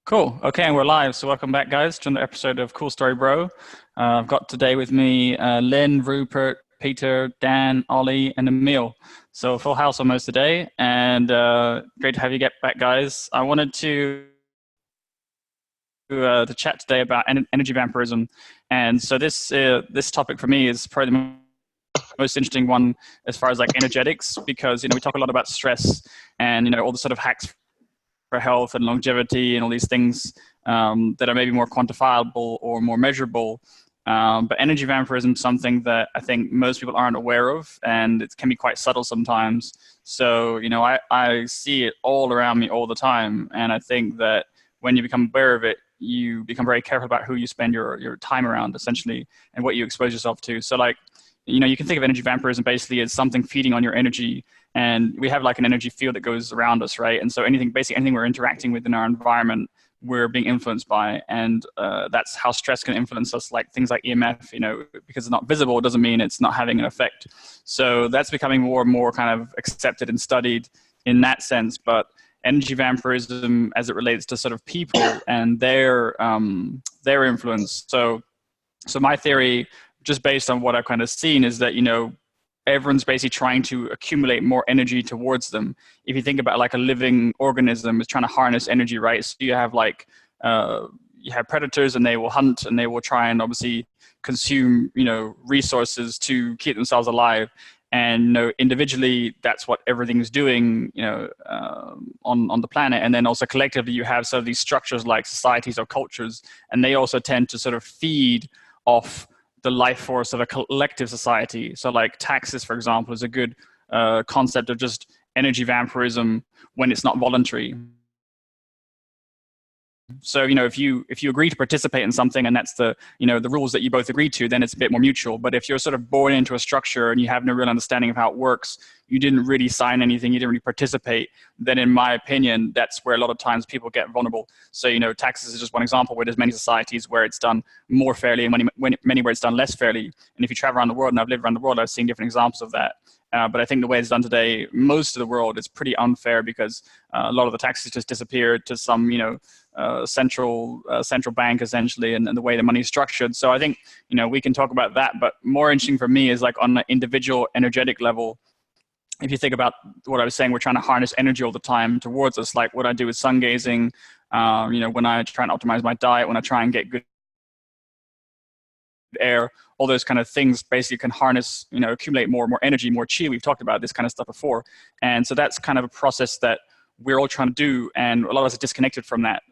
Cool. Okay, and we're live. So welcome back, guys, to another episode of Cool Story Bro. I've got today with me Lynn, Rupert, Peter, Dan, Ollie, and Emil. So full house almost today, and great to have you get back, guys. I wanted to chat today about energy vampirism, and so this topic for me is probably the most interesting one as far as like energetics, because we talk a lot about stress and all the sort of hacks for health and longevity and all these things that are maybe more quantifiable or more measurable. But energy vampirism is something that I think most people aren't aware of, and it can be quite subtle sometimes. So, I see it all around me all the time. And I think that when you become aware of it, you become very careful about who you spend your time around, essentially, and what you expose yourself to. So, like, you can think of energy vampirism basically as something feeding on your energy. And we have like an energy field that goes around us, right? And so basically anything we're interacting with in our environment, we're being influenced by. And that's how stress can influence us, like things like EMF, because it's not visible, it doesn't mean it's not having an effect. So that's becoming more and more kind of accepted and studied in that sense. But energy vampirism as it relates to sort of people and their influence. So my theory, just based on what I've kind of seen, is that, everyone's basically trying to accumulate more energy towards them. If you think about like a living organism is trying to harness energy, right? So you have you have predators, and they will hunt, and they will try and obviously consume, resources to keep themselves alive. And individually, that's what everything's doing, on the planet. And then also collectively, you have sort of these structures like societies or cultures, and they also tend to sort of feed off the life force of a collective society. So like taxes, for example, is a good concept of just energy vampirism when it's not voluntary. So, if you agree to participate in something, and that's the rules that you both agree to, then it's a bit more mutual. But if you're sort of born into a structure and you have no real understanding of how it works, you didn't really sign anything, you didn't really participate, then in my opinion, that's where a lot of times people get vulnerable. So, taxes is just one example where there's many societies where it's done more fairly and many where it's done less fairly. And if you travel around the world, and I've lived around the world, I've seen different examples of that. But I think the way it's done today, most of the world, is pretty unfair, because a lot of the taxes just disappeared to some, central bank, essentially, and the way the money is structured. So I think, we can talk about that. But more interesting for me is like on an individual energetic level. If you think about what I was saying, we're trying to harness energy all the time towards us, like what I do with sun gazing, when I try and optimize my diet, when I try and get good air, all those kind of things basically can harness, accumulate more and more energy, more chi. We've talked about this kind of stuff before. And so that's kind of a process that we're all trying to do. And a lot of us are disconnected from that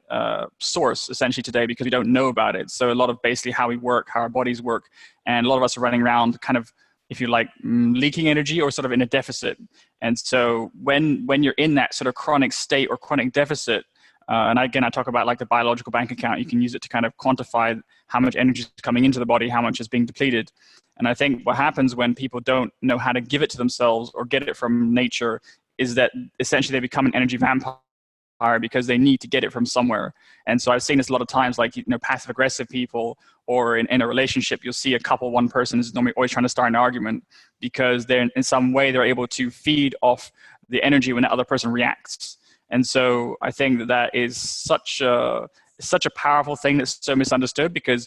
source essentially today because we don't know about it. So a lot of basically how we work, how our bodies work. And a lot of us are running around kind of, if you like, leaking energy or sort of in a deficit. And so when you're in that sort of chronic state or chronic deficit, and again, I talk about like the biological bank account. You can use it to kind of quantify how much energy is coming into the body, how much is being depleted. And I think what happens when people don't know how to give it to themselves or get it from nature is that essentially they become an energy vampire because they need to get it from somewhere. And so I've seen this a lot of times, like, passive aggressive people, or in a relationship, you'll see a couple, one person is normally always trying to start an argument because they're in some way they're able to feed off the energy when the other person reacts. And so I think that is such a powerful thing that's so misunderstood, because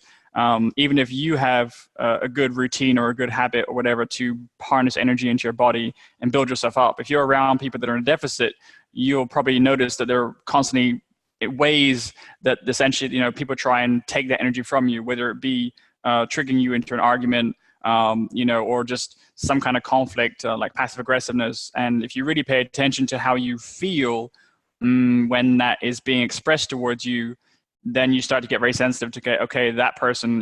even if you have a good routine or a good habit or whatever to harness energy into your body and build yourself up, if you're around people that are in a deficit, you'll probably notice that they're constantly ways that essentially, people try and take that energy from you, whether it be triggering you into an argument, or just some kind of conflict, like passive aggressiveness. And if you really pay attention to how you feel when that is being expressed towards you, then you start to get very sensitive to get, okay, that person,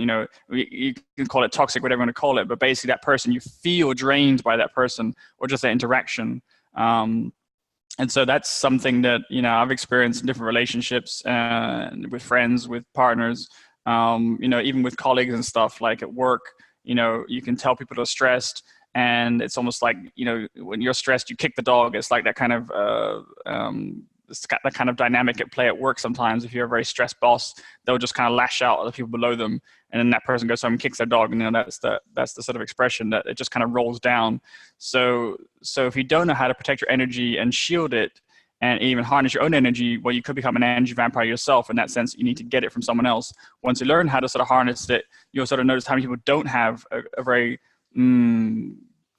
you can call it toxic, whatever you want to call it, but basically that person, you feel drained by that person or just that interaction. And so that's something that, I've experienced in different relationships, with friends, with partners, even with colleagues and stuff, like at work. You can tell people are stressed, and it's almost like, when you're stressed, you kick the dog. It's like that kind of it's got that kind of dynamic at play at work sometimes. If you're a very stressed boss, they'll just kind of lash out at the people below them, and then that person goes home and kicks their dog, and that's the sort of expression that it just kind of rolls down. So if you don't know how to protect your energy and shield it, and even harness your own energy, well, you could become an energy vampire yourself. In that sense, you need to get it from someone else. Once you learn how to sort of harness it, you'll sort of notice how many people don't have a very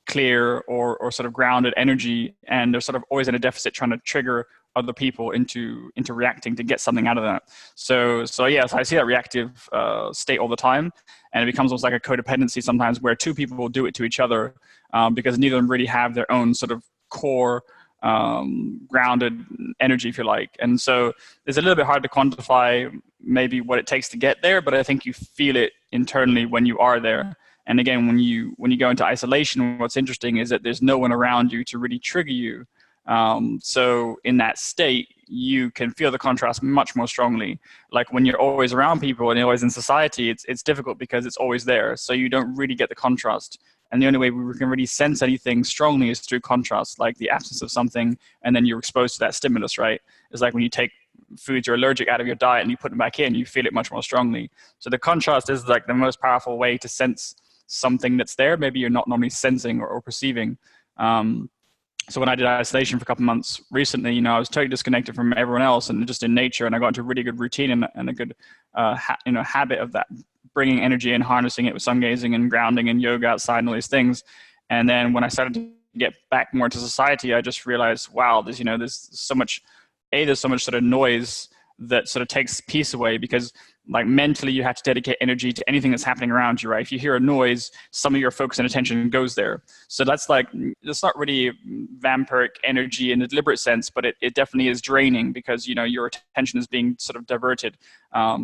clear or sort of grounded energy, and they're sort of always in a deficit trying to trigger other people into reacting to get something out of that. So yes, I see that reactive state all the time, and it becomes almost like a codependency sometimes, where two people will do it to each other because neither of them really have their own sort of core grounded energy, if you like. And so it's a little bit hard to quantify maybe what it takes to get there, but I think you feel it internally when you are there. And again, when you go into isolation, what's interesting is that there's no one around you to really trigger you. So in that state, you can feel the contrast much more strongly. Like when you're always around people and you're always in society, it's difficult because it's always there. So you don't really get the contrast. And the only way we can really sense anything strongly is through contrast, like the absence of something, and then you're exposed to that stimulus, right? It's like when you take foods you're allergic out of your diet and you put them back in, you feel it much more strongly. So the contrast is like the most powerful way to sense something that's there, maybe you're not normally sensing or perceiving. So when I did isolation for a couple of months recently, I was totally disconnected from everyone else and just in nature, and I got into a really good routine and a good habit of that, bringing energy and harnessing it with sun gazing and grounding and yoga outside and all these things. And then when I started to get back more into society, I just realized, wow, there's so much sort of noise that sort of takes peace away, because like mentally you have to dedicate energy to anything that's happening around you, right? If you hear a noise, some of your focus and attention goes there. So that's not really vampiric energy in a deliberate sense, but it definitely is draining because, your attention is being sort of diverted.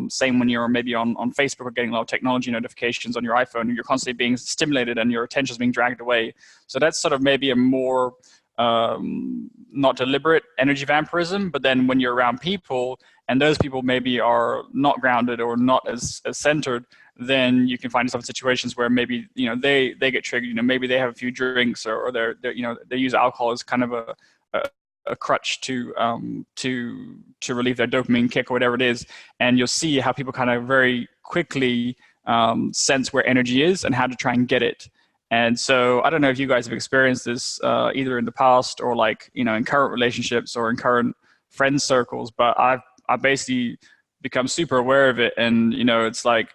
Same when you're maybe on Facebook or getting a lot of technology notifications on your iPhone, you're constantly being stimulated and your attention is being dragged away. So that's sort of maybe a more not deliberate energy vampirism, but then when you're around people and those people maybe are not grounded or not as centered, then you can find yourself in situations where maybe they get triggered. Maybe they have a few drinks or they use alcohol as kind of a crutch to relieve their dopamine kick or whatever it is, and you'll see how people kind of very quickly sense where energy is and how to try and get it. And so I don't know if you guys have experienced this either in the past or in current relationships or in current friend circles, but I've basically become super aware of it. And, it's like,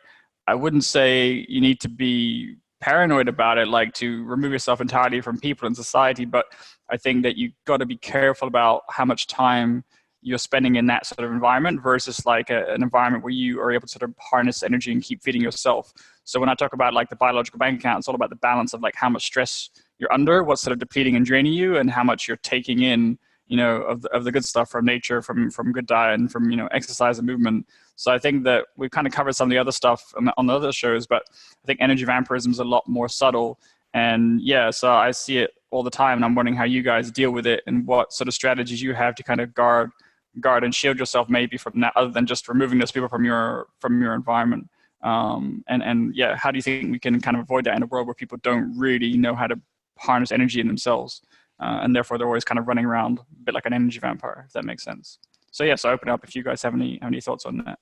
I wouldn't say you need to be paranoid about it, like to remove yourself entirely from people and society, but I think that you got to be careful about how much time you're spending in that sort of environment versus like an environment where you are able to sort of harness energy and keep feeding yourself. So when I talk about like the biological bank account, it's all about the balance of like how much stress you're under, what's sort of depleting and draining you, and how much you're taking in, of the good stuff from nature, from good diet and from, exercise and movement. So I think that we've kind of covered some of the other stuff on the other shows, but I think energy vampirism is a lot more subtle. And yeah, so I see it all the time, and I'm wondering how you guys deal with it and what sort of strategies you have to kind of guard and shield yourself maybe from that, other than just removing those people from your environment. And yeah, how do you think we can kind of avoid that in a world where people don't really know how to harness energy in themselves, and therefore they're always kind of running around a bit like an energy vampire, if that makes sense. So yeah, so open up if you guys have any thoughts on that.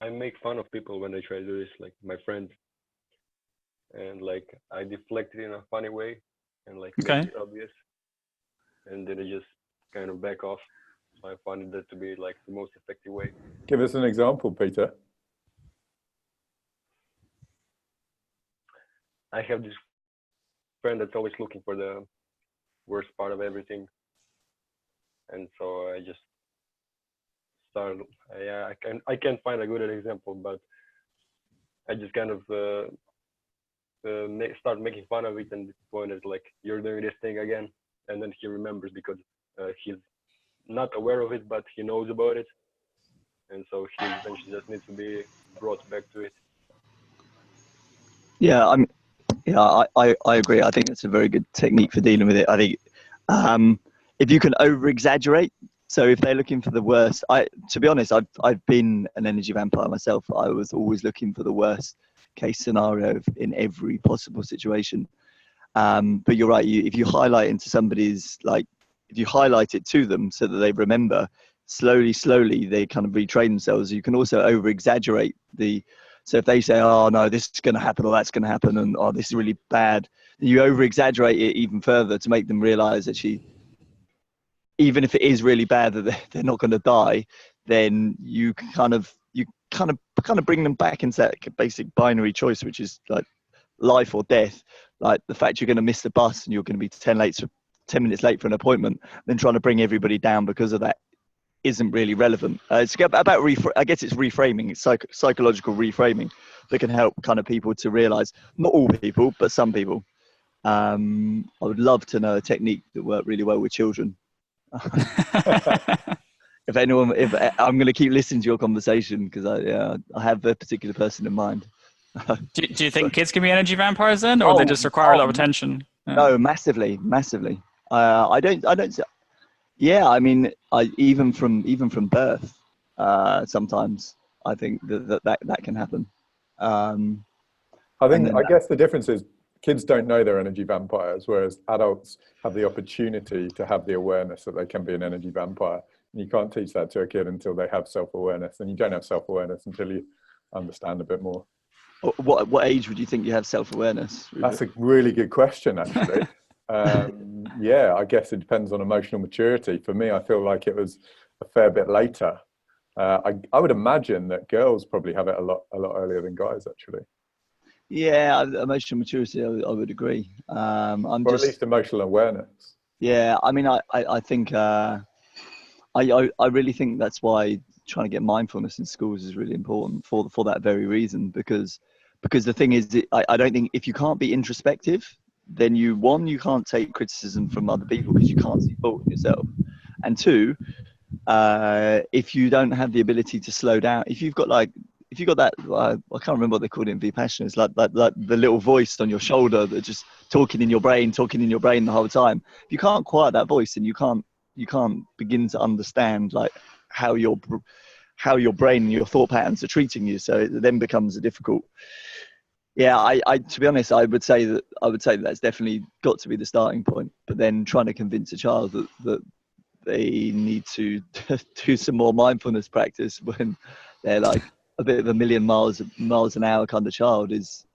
I make fun of people when they try to do this, like my friend, and like I deflect it in a funny way and like Okay. make it obvious, and then I just kind of back off. So I find that to be like the most effective way. Give us an example, Peter. I have this friend that's always looking for the worst part of everything, and so I just start. Yeah, I can't find a good example, but I just kind of start making fun of it, and the point is like, you're doing this thing again, and then he remembers because he's not aware of it, but he knows about it, and so he eventually just needs to be brought back to it. Yeah, I agree. I think it's a very good technique for dealing with it. I think if you can over exaggerate, so if they're looking for the worst, to be honest, I've been an energy vampire myself. I was always looking for the worst case scenario in every possible situation. But you're right. If you highlight into somebody's, like, if you highlight it to them so that they remember, slowly they kind of retrain themselves. You can also over exaggerate the So if they say, oh no, this is going to happen or that's going to happen, and oh, this is really bad, you over exaggerate it even further to make them realize actually, even if it is really bad that they're not going to die, then you kind of bring them back into that basic binary choice, which is like life or death. Like the fact you're going to miss the bus and you're going to be 10 minutes late for an appointment, then trying to bring everybody down because of that isn't really relevant. It's about I guess it's reframing. It's psychological reframing that can help kind of people to realize, not all people, but some people. I would love to know a technique that worked really well with children. If I'm going to keep listening to your conversation, because I have a particular person in mind. Do you think kids can be energy vampires then, or they just require a lot of attention? No, massively. I don't. Yeah, I mean, even from birth, sometimes I think that can happen. I guess the difference is kids don't know they're energy vampires, whereas adults have the opportunity to have the awareness that they can be an energy vampire. And you can't teach that to a kid until they have self-awareness, and you don't have self-awareness until you understand a bit more. What age would you think you have self-awareness? That's a really good question, actually. Yeah, I guess it depends on emotional maturity. For me, I feel like it was a fair bit later. I would imagine that girls probably have it a lot earlier than guys, actually. Yeah, emotional maturity, I would agree. At least emotional awareness. Yeah, I mean, I think I really think that's why trying to get mindfulness in schools is really important for that very reason. Because the thing is, I don't think if you can't be introspective, then you can't take criticism from other people because you can't see fault in yourself, and two, if you don't have the ability to slow down, if you've got that, I can't remember what they called it in Vipassana. It's like the little voice on your shoulder that just talking in your brain the whole time. If you can't quiet that voice, then you can't begin to understand like how your brain and your thought patterns are treating you. So it then becomes a difficult. Yeah, I to be honest, I would say that's definitely got to be the starting point. But then trying to convince a child that they need to do some more mindfulness practice when they're like a bit of a million miles an hour kind of child is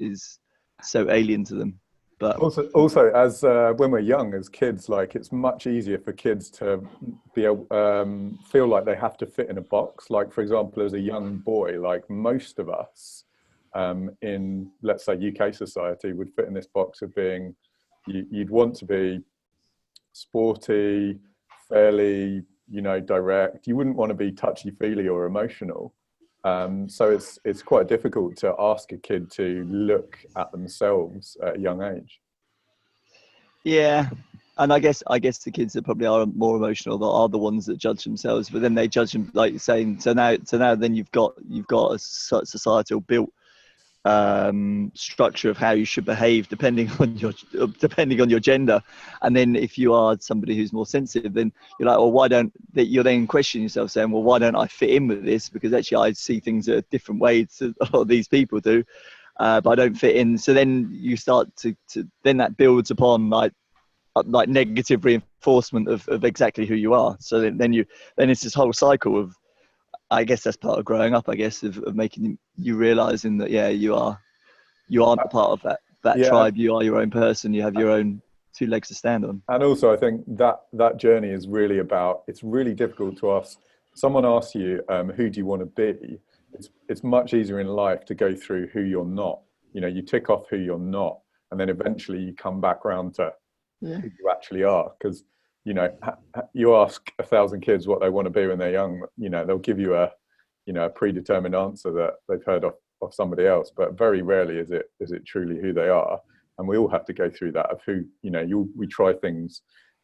so alien to them. But also as when we're young as kids, like it's much easier for kids to feel like they have to fit in a box. Like for example, as a young boy, like most of us in let's say UK society would fit in this box of being you'd want to be sporty, fairly direct. You wouldn't want to be touchy-feely or emotional. So it's quite difficult to ask a kid to look at themselves at a young age. Yeah, and I guess the kids that probably are more emotional are the ones that judge themselves, but then they judge them like you're saying. So now then you've got a societal built structure of how you should behave depending on your gender, and then if you are somebody who's more sensitive, then you're like, well, you're then questioning yourself saying, well, why don't I fit in with this, because actually I see things a different way to a lot of these people do, but I don't fit in. So then you start to then that builds upon like negative reinforcement of exactly who you are. So then it's this whole cycle of, I guess that's part of growing up, I guess, of making you realizing that, yeah, you aren't a part of that tribe. You are your own person. You have your own two legs to stand on. And also I think that journey is really about, it's really difficult to ask, someone asks you, who do you want to be? It's much easier in life to go through who you're not. You tick off who you're not, and then eventually you come back around to who you actually are. Because you ask 1,000 kids what they want to be when they're young, they'll give you a predetermined answer that they've heard of somebody else, but very rarely is it truly who they are. And we all have to go through that of who, we try things,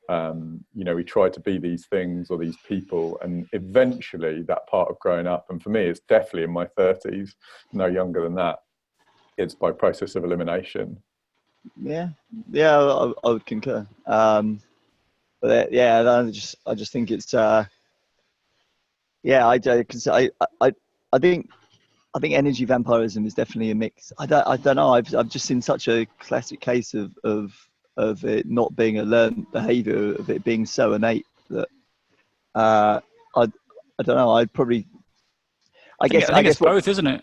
we try to be these things or these people, and eventually that part of growing up, and for me it's definitely in my 30s, no younger than that, it's by process of elimination. I would concur. But I just think it's I think energy vampirism is definitely a mix. I don't know. I've just seen such a classic case of it not being a learned behaviour, of it being so innate that I don't know. I guess it's both, isn't it?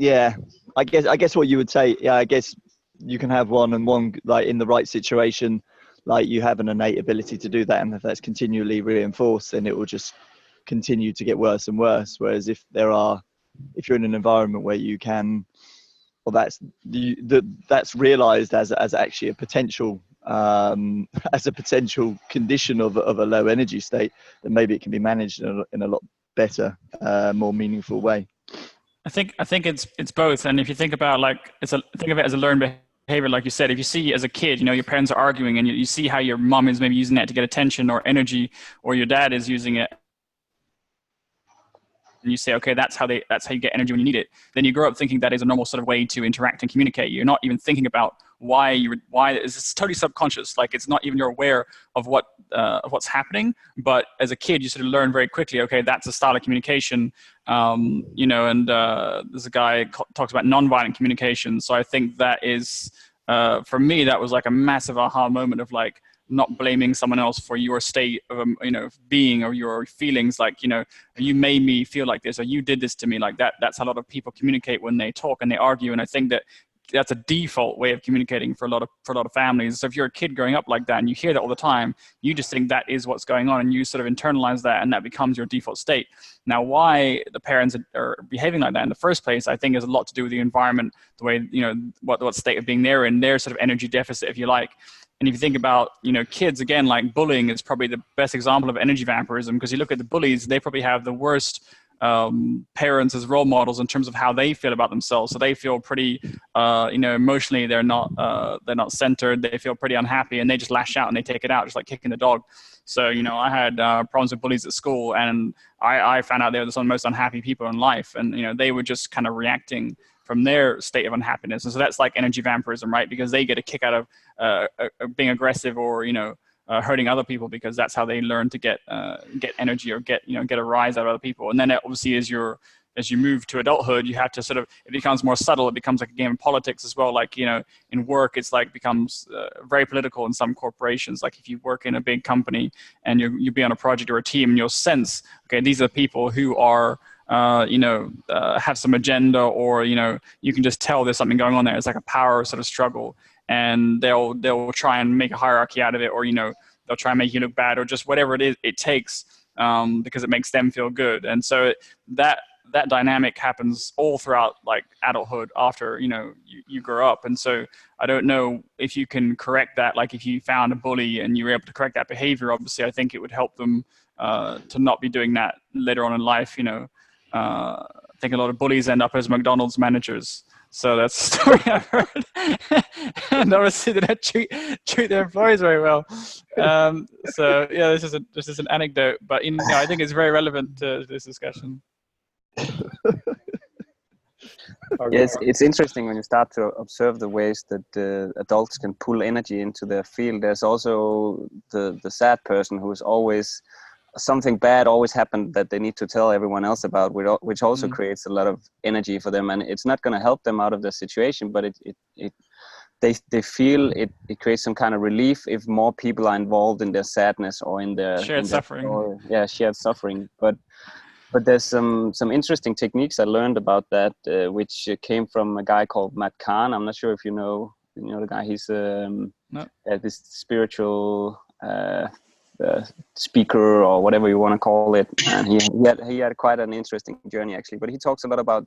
Yeah, I guess what you would say, yeah, I guess you can have one and one, like in the right situation, like you have an innate ability to do that, and if that's continually reinforced, then it will just continue to get worse and worse. Whereas if you're in an environment where you can, or that's realized as actually a potential as a potential condition of a low energy state, then maybe it can be managed in a lot better, more meaningful way. I think it's both. And if you think about think of it as a learned behavior, like you said, if you see as a kid, your parents are arguing and you see how your mom is maybe using that to get attention or energy, or your dad is using it, and you say, okay, that's how you get energy when you need it. Then you grow up thinking that is a normal sort of way to interact and communicate. You're not even thinking about why it's totally subconscious. Like it's not even you're aware of what's happening. But as a kid, you sort of learn very quickly, okay, that's a style of communication. And there's a guy talks about nonviolent communication. So I think that is, for me, that was like a massive aha moment of like, not blaming someone else for your state of being or your feelings, like you made me feel like this, or you did this to me, like that. That's how a lot of people communicate when they talk and they argue, and I think that that's a default way of communicating for a lot of families. So if you're a kid growing up like that and you hear that all the time, you just think that is what's going on, and you sort of internalize that, and that becomes your default state. Now, why the parents are behaving like that in the first place, I think, has a lot to do with the environment, the way what state of being they're in, their sort of energy deficit, if you like. And if you think about, kids, again, like bullying is probably the best example of energy vampirism, because you look at the bullies, they probably have the worst parents as role models in terms of how they feel about themselves. So they feel pretty, emotionally, they're not centered. They feel pretty unhappy, and they just lash out and they take it out, just like kicking the dog. So, I had problems with bullies at school, and I found out they were some of the most unhappy people in life. And, they were just kind of reacting from their state of unhappiness. And so that's like energy vampirism, right? Because they get a kick out of being aggressive or, hurting other people, because that's how they learn to get energy or get a rise out of other people. And then obviously as you move to adulthood, you have to it becomes more subtle. It becomes like a game of politics as well. Like, in work, it's like becomes very political in some corporations. Like if you work in a big company and you be on a project or a team, and you'll sense, okay, these are people who are, have some agenda, or, you can just tell there's something going on there. It's like a power sort of struggle, and they'll try and make a hierarchy out of it, or, they'll try and make you look bad, or just whatever it is it takes, because it makes them feel good. And so that dynamic happens all throughout like adulthood after, you grow up. And so I don't know if you can correct that. Like if you found a bully and you were able to correct that behavior, obviously I think it would help them to not be doing that later on in life. I think a lot of bullies end up as McDonald's managers. So that's a story I've heard. And obviously they don't treat their employees very well. So yeah, this is an anecdote, but I think it's very relevant to this discussion. Yes, it's interesting when you start to observe the ways that adults can pull energy into their field. There's also the sad person who is always, something bad always happened that they need to tell everyone else about, which also creates a lot of energy for them, and it's not going to help them out of the situation, but they feel it creates some kind of relief if more people are involved in their sadness or in their shared suffering. Shared suffering. But there's some interesting techniques I learned about that, which came from a guy called Matt Kahn. I'm not sure if you know the guy. He's this spiritual speaker, or whatever you want to call it, and he had quite an interesting journey actually. But he talks a lot about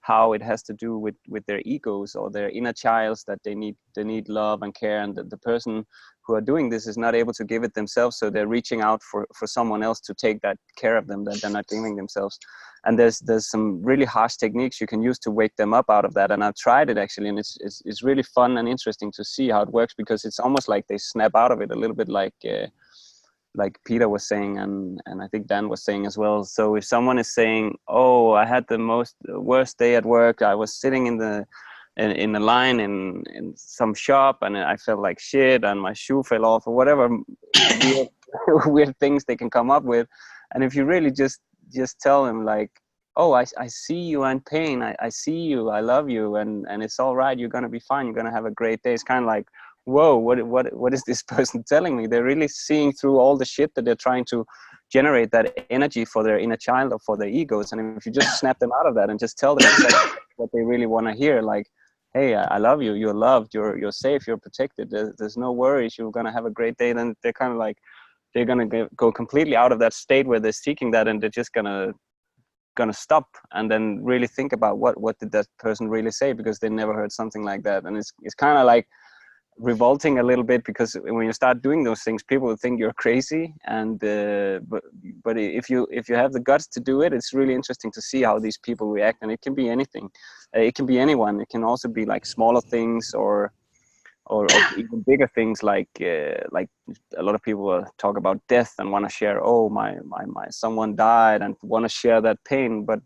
how it has to do with their egos or their inner childs, that they need love and care, and the person who are doing this is not able to give it themselves, so they're reaching out for someone else to take that care of them that they're not giving themselves. And there's some really harsh techniques you can use to wake them up out of that, and I've tried it actually, and it's really fun and interesting to see how it works, because it's almost like they snap out of it a little bit, like Peter was saying, and I think Dan was saying as well. So if someone is saying, "Oh, I had the worst day at work. I was sitting in the line in some shop, and I felt like shit, and my shoe fell off," or whatever weird things they can come up with. And if you really just tell them like, "Oh, I see you in pain. I see you. I love you, and it's all right. You're gonna be fine. You're gonna have a great day." It's kind of like, whoa, what is this person telling me? They're really seeing through all the shit that they're trying to generate that energy for their inner child or for their egos. And if you just snap them out of that and just tell them, what they really want to hear. Like, hey, I love you. You're loved. You're safe. You're protected. There's no worries. You're gonna have a great day. Then they're kind of like, they're gonna go completely out of that state where they're seeking that, and they're just gonna stop and then really think about what did that person really say, because they never heard something like that. And it's kind of like revolting a little bit, because when you start doing those things, people will think you're crazy. And but if you have the guts to do it, it's really interesting to see how these people react. And it can be anything, it can be anyone. It can also be like smaller things or even bigger things, like a lot of people talk about death and want to share, oh, my someone died, and want to share that pain. But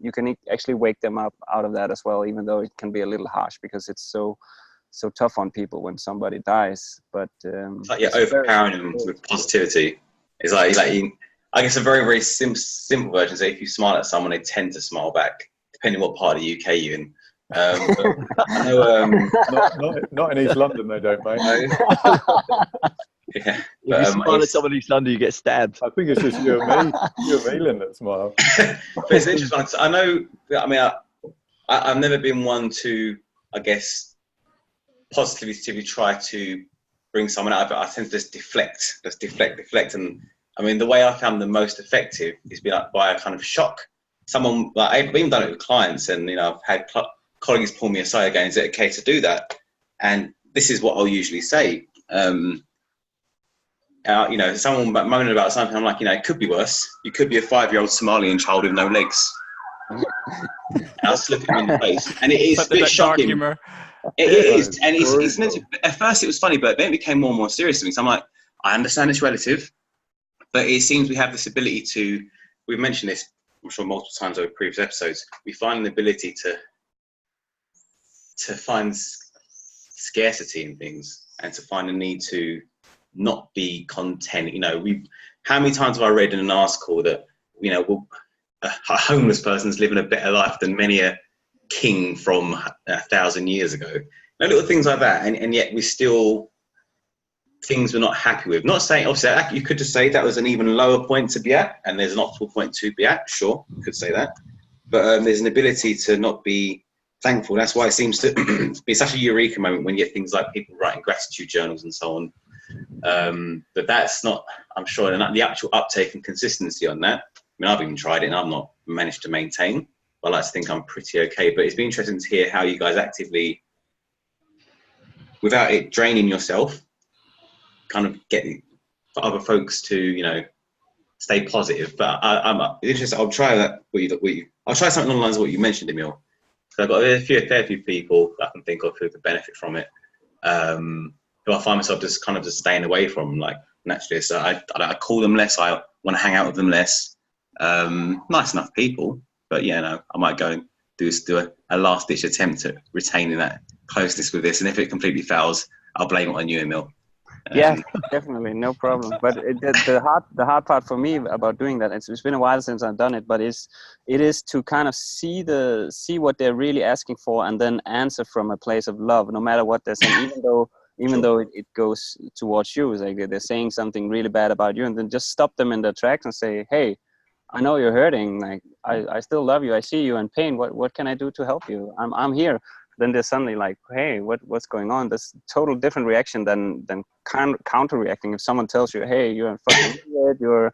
you can actually wake them up out of that as well, even though it can be a little harsh, because it's so tough on people when somebody dies. But it's like you're overpowering them with positivity. It's like I guess a very, very simple version. So if you smile at someone, they tend to smile back, depending on what part of the UK you're in. But I know, not in East London, they don't, mate. Yeah, if you smile at someone in East London, you get stabbed. I think it's just you and me, Lynn, that smile. But it's an interesting one. I know. I mean, I've never been one to, I guess, positively try to bring someone out of it. I tend to just deflect. And I mean, the way I found the most effective is by a kind of shock. Someone, like, I've even done it with clients, and I've had colleagues pull me aside again. Is it okay to do that? And this is what I'll usually say. Someone moaning about something, I'm like, it could be worse. You could be a 5-year-old Somalian child with no legs. And I'll slip him in the face, and it is a bit shocking. Humor. It is, and it's meant to. At first, it was funny, but then it became more and more serious to me. So I'm like, I understand it's relative, but it seems we have this ability to. We've mentioned this, I'm sure, multiple times over previous episodes. We find an ability to find scarcity in things, and to find a need to not be content. How many times have I read in an article that a homeless person's living a better life than many a king from 1,000 years ago? Little things like that, and yet we still things we're not happy with. Not saying, obviously, you could just say that was an even lower point to be at, and there's an optimal point to be at. Sure, you could say that, but there's an ability to not be thankful. That's why it seems to be such a eureka moment when you get things like people writing gratitude journals and so on. But that's not, I'm sure, the actual uptake and consistency on that. I mean, I've even tried it and I've not managed to maintain. I like to think I'm pretty okay, but it's been interesting to hear how you guys actively, without it draining yourself, kind of get other folks to, stay positive. But I'm interested. I'll try that. I'll try something along the lines of what you mentioned, Emil. So I've got a fair few people that I can think of who could benefit from it. Who I find myself just staying away from, like, naturally. So I call them less. I want to hang out with them less. Nice enough people, but I might go and do a last ditch attempt at retaining that closeness with this. And if it completely fails, I'll blame it on you, Emil. Yeah, definitely, no problem. But the hard part for me about doing that, it's been a while since I've done it, but it is to kind of see what they're really asking for, and then answer from a place of love, no matter what they're saying, even though it goes towards you. It's like they're saying something really bad about you, and then just stop them in their tracks and say, hey, I know you're hurting. Like, I still love you. I see you in pain. What can I do to help you? I'm here. Then they're suddenly like, hey, what's going on? That's total different reaction than counter reacting. If someone tells you, hey, you're a fucking idiot, you're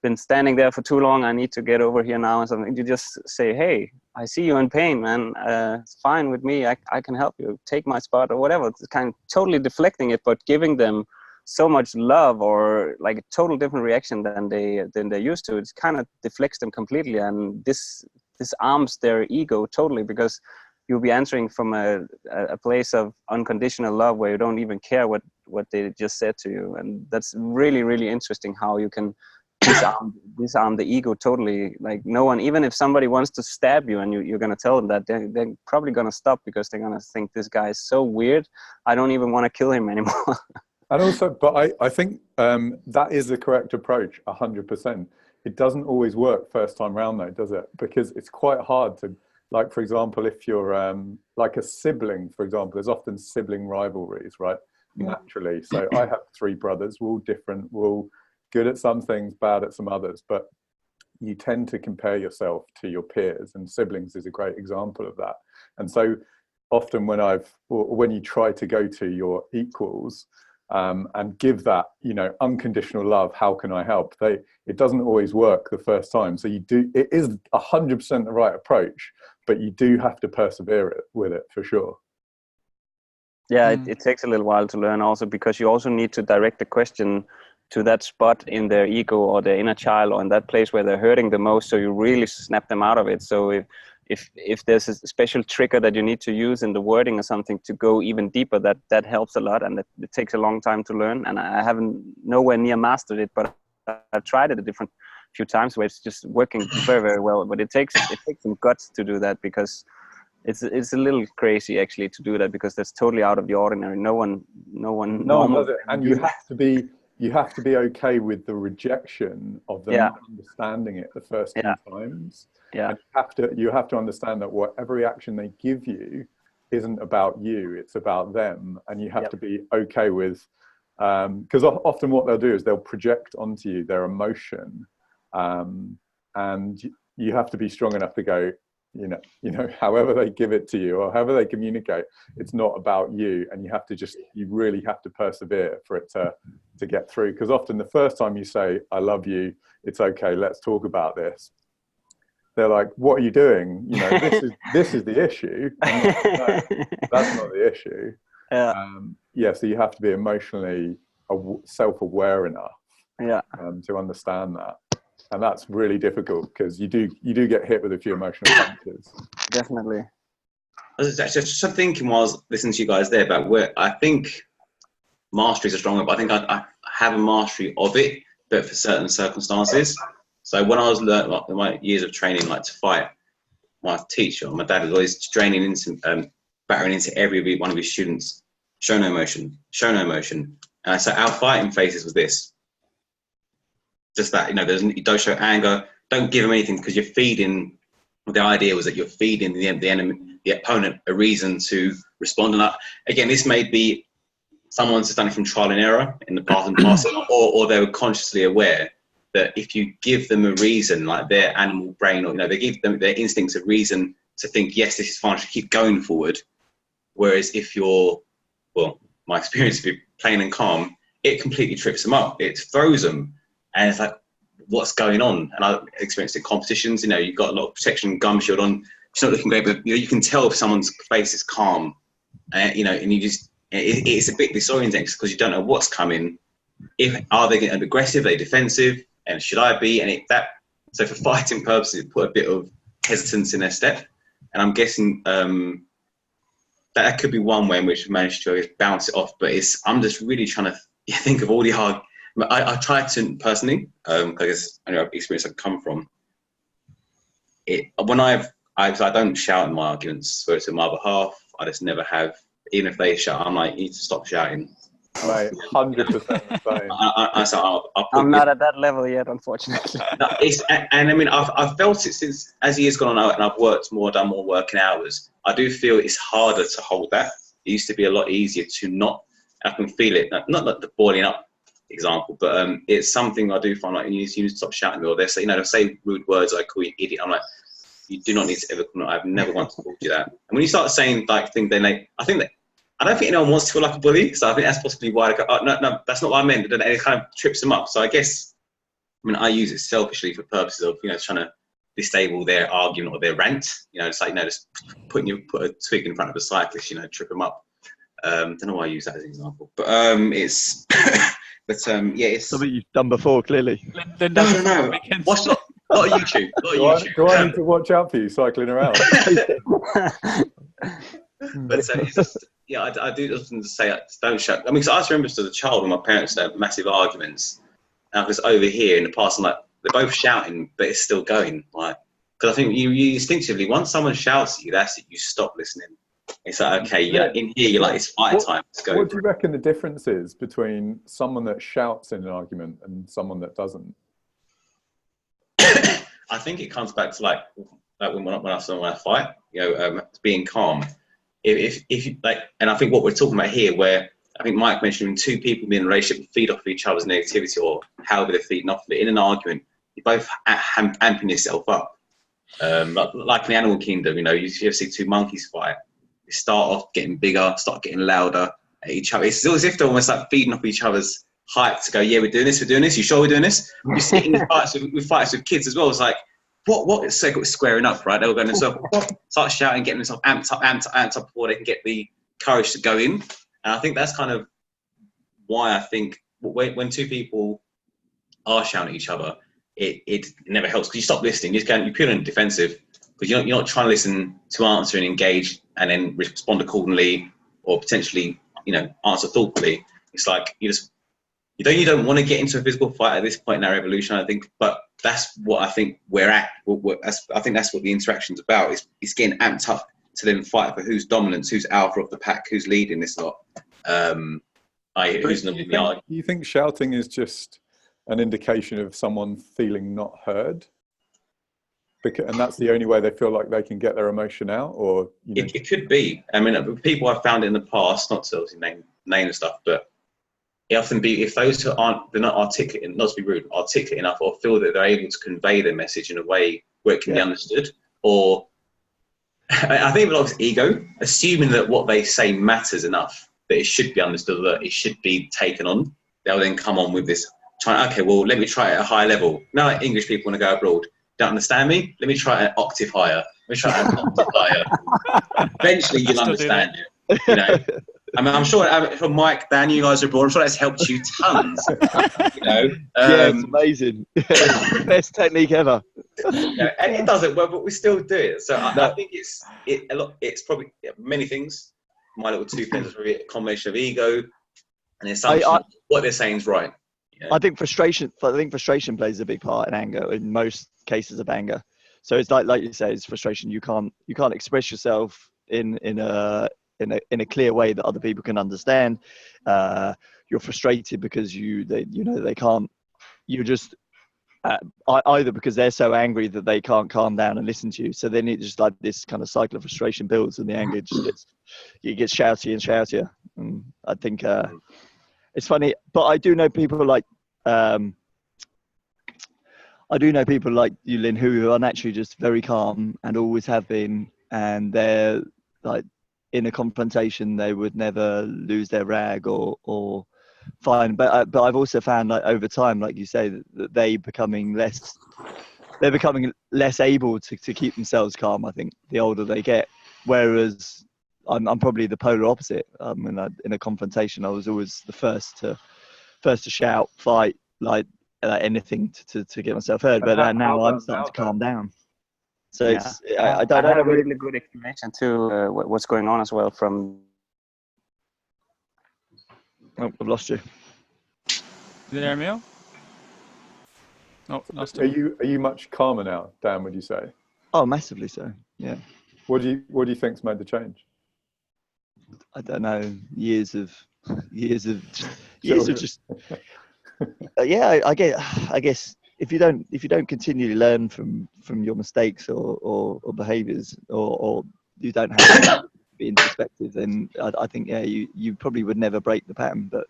been standing there for too long, I need to get over here now, and something, you just say, hey, I see you in pain, man. It's fine with me. I can help you. Take my spot or whatever. It's kind of totally deflecting it, but giving them so much love, or like a total different reaction than they're used to. It kind of deflects them completely, and this arms their ego totally, because you'll be answering from a place of unconditional love where you don't even care what they just said to you. And that's really, really interesting how you can disarm the ego totally. Like, no one, even if somebody wants to stab you and you're going to tell them that, they're probably going to stop, because they're going to think this guy is so weird, I don't even want to kill him anymore. And also, but I think that is the correct approach, 100%. It doesn't always work first time round though, does it? Because it's quite hard to, like, for example, if you're like a sibling, for example, there's often sibling rivalries, right? Naturally. So I have 3 brothers, we're all different, we're all good at some things, bad at some others. But you tend to compare yourself to your peers, and siblings is a great example of that. And so often when you try to go to your equals and give that, you know, unconditional love, how can I help? It doesn't always work the first time. So it is 100% the right approach, but you do have to persevere with it for sure. Yeah, it takes a little while to learn also, because you also need to direct the question to that spot in their ego or their inner child, or in that place where they're hurting the most, so you really snap them out of it. So if there's a special trigger that you need to use in the wording or something to go even deeper, that helps a lot, and it takes a long time to learn. And I haven't nowhere near mastered it, but I've tried it a few times where it's just working very, very well. But it takes some guts to do that, because it's a little crazy actually to do that, because that's totally out of the ordinary. No one does it. And you have to be okay with the rejection of them not understanding it the first few times. Yeah. And you have to understand that whatever reaction they give you isn't about you, it's about them. And you have to be okay with, because often what they'll do is they'll project onto you their emotion, and you have to be strong enough to go, you know, however they give it to you or however they communicate, it's not about you. And you really have to persevere for it to get through. Because often the first time you say, I love you, it's okay, let's talk about this, they're like, what are you doing? You know, this is the issue. I'm like, no, that's not the issue. So you have to be emotionally self-aware enough to understand that. And that's really difficult, because you do get hit with a few emotional punches. Definitely. I was just thinking while I was listening to you guys there about where I think mastery is a strong word, but I think I have a mastery of it, but for certain circumstances. So when I was learning, like, in my years of training, like to fight, my teacher, my dad, was always battering into every one of his students, show no emotion, show no emotion. And so our fighting phases was this. Just that, you know, you don't show anger, don't give them anything, because you're feeding. The idea was that you're feeding the enemy, the opponent, a reason to respond. And again, this may be someone's just done it from trial and error in the past, or they were consciously aware that if you give them a reason, like their animal brain, or, you know, they give them their instincts a reason to think, yes, this is fine, I should keep going forward. Whereas if you're, well, my experience, if you're plain and calm, it completely trips them up. It throws them. And it's like, what's going on? And I experienced it in competitions, you know, you've got a lot of protection, gum shield on, it's not looking great, but you know, you can tell if someone's face is calm, you know, and you just, it's a bit disorienting, because you don't know what's coming. Are they getting aggressive, are they defensive, and should I be? And so for fighting purposes, it put a bit of hesitance in their step. And I'm guessing that could be one way in which we managed to bounce it off. But I'm just really trying to think of all the hard. I try to personally, because I know experience I come from. When I don't shout in my arguments, whether it's on my behalf, I just never have. Even if they shout, I'm like, you need to stop shouting. Mate, 100% the same. I'm not at that level yet, unfortunately. No, and I mean, I've felt it since as years gone on, and I've done more working hours. I do feel it's harder to hold that. It used to be a lot easier to not. I can feel it, not like the boiling up example, but it's something I do find, like, you need to stop shouting, or they'll say rude words, I call you idiot. I'm like, you do not need to ever call me. I've never once called you that. And when you start saying like things, then I don't think anyone wants to feel like a bully, so I think that's possibly why they go, oh, no, that's not what I meant. And it kind of trips them up. So I guess, I mean, I use it selfishly for purposes of, you know, trying to disable their argument or their rant. You know, it's like, you know, just put a twig in front of a cyclist, you know, trip them up. Don't know why I use that as an example, but it's, but yeah, it's something you've done before, clearly. No. What's not on YouTube? Do I need to watch out for you cycling around? But it's just, yeah, I do often say, don't shout. I mean, because I just remember as a child when my parents had massive arguments, and I was over here in the past, I'm like, they're both shouting, but it's still going. Like, because I think you instinctively, once someone shouts at you, that's it, you stop listening. It's like, okay, yeah, in here, you're like, it's fight time. Let's go. What do you reckon the difference is between someone that shouts in an argument and someone that doesn't? I think it comes back to like when I fight, you know, being calm. If you like, and I think what we're talking about here, where I think Mike mentioned when two people being in a relationship feed off of each other's negativity, or however they're feeding off of it in an argument, you're both amping yourself up. Like in the animal kingdom, you know, you ever see two monkeys fight, they start off getting bigger, start getting louder at each other. It's as if they're almost like feeding off each other's hype to go, yeah, we're doing this, you sure we're doing this? We see it in fights with kids as well. It's like, what is squaring up, right? They were going to start shouting, getting themselves amped up before they can get the courage to go in. And I think that's kind of why I think when two people are shouting at each other, it never helps, because you stop listening. You put on defensive, because you're not trying to listen to answer and engage and then respond accordingly, or potentially, you know, answer thoughtfully. It's like you don't want to get into a physical fight at this point in our evolution, I think, but that's what I think we're at. I think that's what the interaction's about. It's getting amped up to then fight for who's dominant, who's alpha of the pack, who's leading this lot. Who's not do you think shouting is just an indication of someone feeling not heard? And that's the only way they feel like they can get their emotion out? Or you know? It could be. I mean, people I've found in the past, not to obviously name and stuff, but it often be if those who they're not articulate, not to be rude, articulate enough, or feel that they're able to convey their message in a way where it can be understood, or I think a lot of ego, assuming that what they say matters enough that it should be understood, that it should be taken on. They'll then come on with this, okay, well, let me try it at a high level. Now, like English people want to go abroad, don't understand me? Let me try an octave higher. Let me try an octave higher. Eventually, you'll understand it. You know, I mean, I'm sure from Mike, Dan, you guys are abroad. I'm sure that's helped you tons. You know, yeah, it's amazing. Best technique ever. You know, and it does it well, but we still do it. So I think it's probably many things. My little two pence is probably a combination of ego and assumption what they're saying is right. You know? I think frustration plays a big part in anger, in most cases of anger. So it's like you say, it's frustration. You can't express yourself in a clear way that other people can understand. You're frustrated because they can't. You're just either because they're so angry that they can't calm down and listen to you. So then it's just like this kind of cycle of frustration builds, and the anger just gets shouty and shoutier. And I think it's funny, but I do know people like you, Lynn, who are naturally just very calm and always have been, and they're like in a confrontation they would never lose their rag or fine. But I've also found, like, over time, like you say, that they're becoming less able to keep themselves calm, I think, the older they get. Whereas I'm probably the polar opposite. In a confrontation, I was always the first to shout, fight, like anything to get myself heard. But now I'm starting to calm down. So I had a really good explanation to what's going on as well from. Oh, I've lost you. You there, Emil? No, lost Are you much calmer now, Dan, would you say? Oh, massively so. Yeah. What do you think's made the change? I don't know. Years of just. I guess if you don't continually learn from your mistakes or behaviours, or you don't have to be introspective, then I think you probably would never break the pattern. But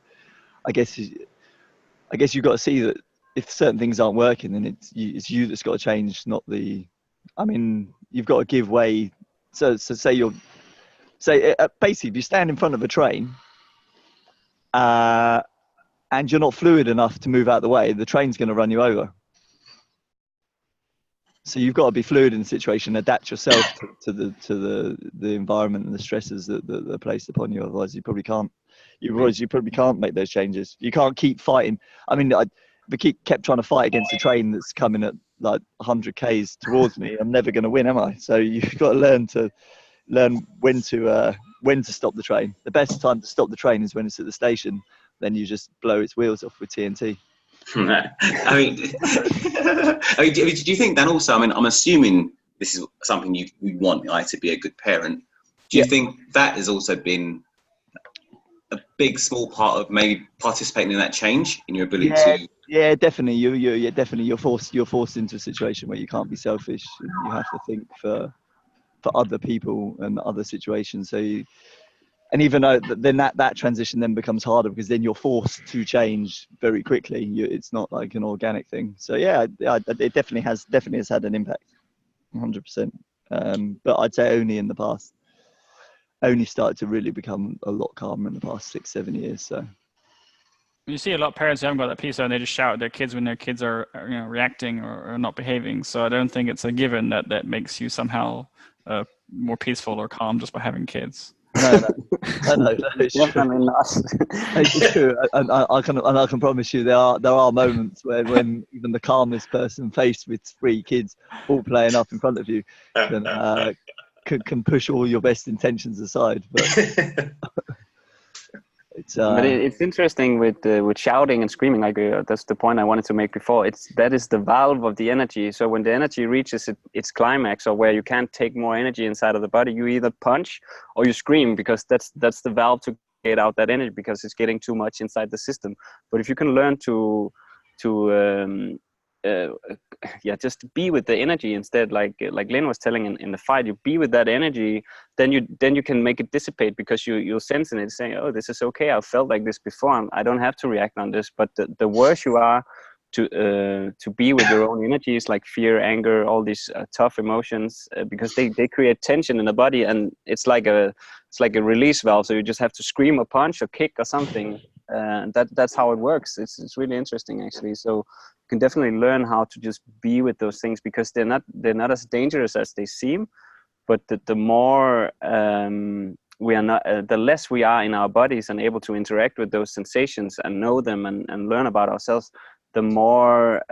I guess you've got to see that if certain things aren't working, then it's you that's got to change, not the. I mean, you've got to give way. So basically, if you stand in front of a train, and you're not fluid enough to move out of the way, the train's going to run you over. So you've got to be fluid in the situation, adapt yourself to the environment and the stresses that are placed upon you. Otherwise, you probably can't. You probably can't make those changes. You can't keep fighting. I mean, if I kept trying to fight against a train that's coming at like 100 k's towards me, I'm never going to win, am I? So you've got to learn when to stop the train. The best time to stop the train is when it's at the station. Then you just blow its wheels off with TNT. I mean, do you think that also? I mean, I'm assuming this is something you want to be a good parent. Do you think that has also been a big, small part of maybe participating in that change in your ability to? Yeah, definitely. You're forced into a situation where you can't be selfish. You have to think for other people and other situations. So and even though then that transition then becomes harder because then you're forced to change very quickly. It's not like an organic thing. So yeah, it definitely has had an impact, 100%. But I'd say only started to really become a lot calmer in the past 6-7 years. So you see a lot of parents who haven't got that piece and they just shout at their kids when their kids are reacting or not behaving. So I don't think it's a given that makes you somehow more peaceful or calm just by having kids. No, it's Definitely not. It's true, and I can promise you there are moments when even the calmest person faced with 3 kids all playing up in front of you can push all your best intentions aside. But it's interesting with shouting and screaming. Like that's the point I wanted to make before. That is the valve of the energy. So when the energy reaches its climax, or where you can't take more energy inside of the body, you either punch or you scream, because that's the valve to get out that energy, because it's getting too much inside the system. But if you can learn to just be with the energy instead, like Lynn was telling in the fight, you be with that energy, then you can make it dissipate, because you'll sense in it saying, oh, this is okay, I've felt like this before, I don't have to react on this. But the worse you are to be with your own energies, like fear, anger, all these tough emotions, because they create tension in the body, and it's like a release valve. So you just have to scream or punch or kick or something. That's how it works. It's really interesting, actually. So you can definitely learn how to just be with those things, because they're not as dangerous as they seem. But the more we are not, the less we are in our bodies and able to interact with those sensations and know them and learn about ourselves, the more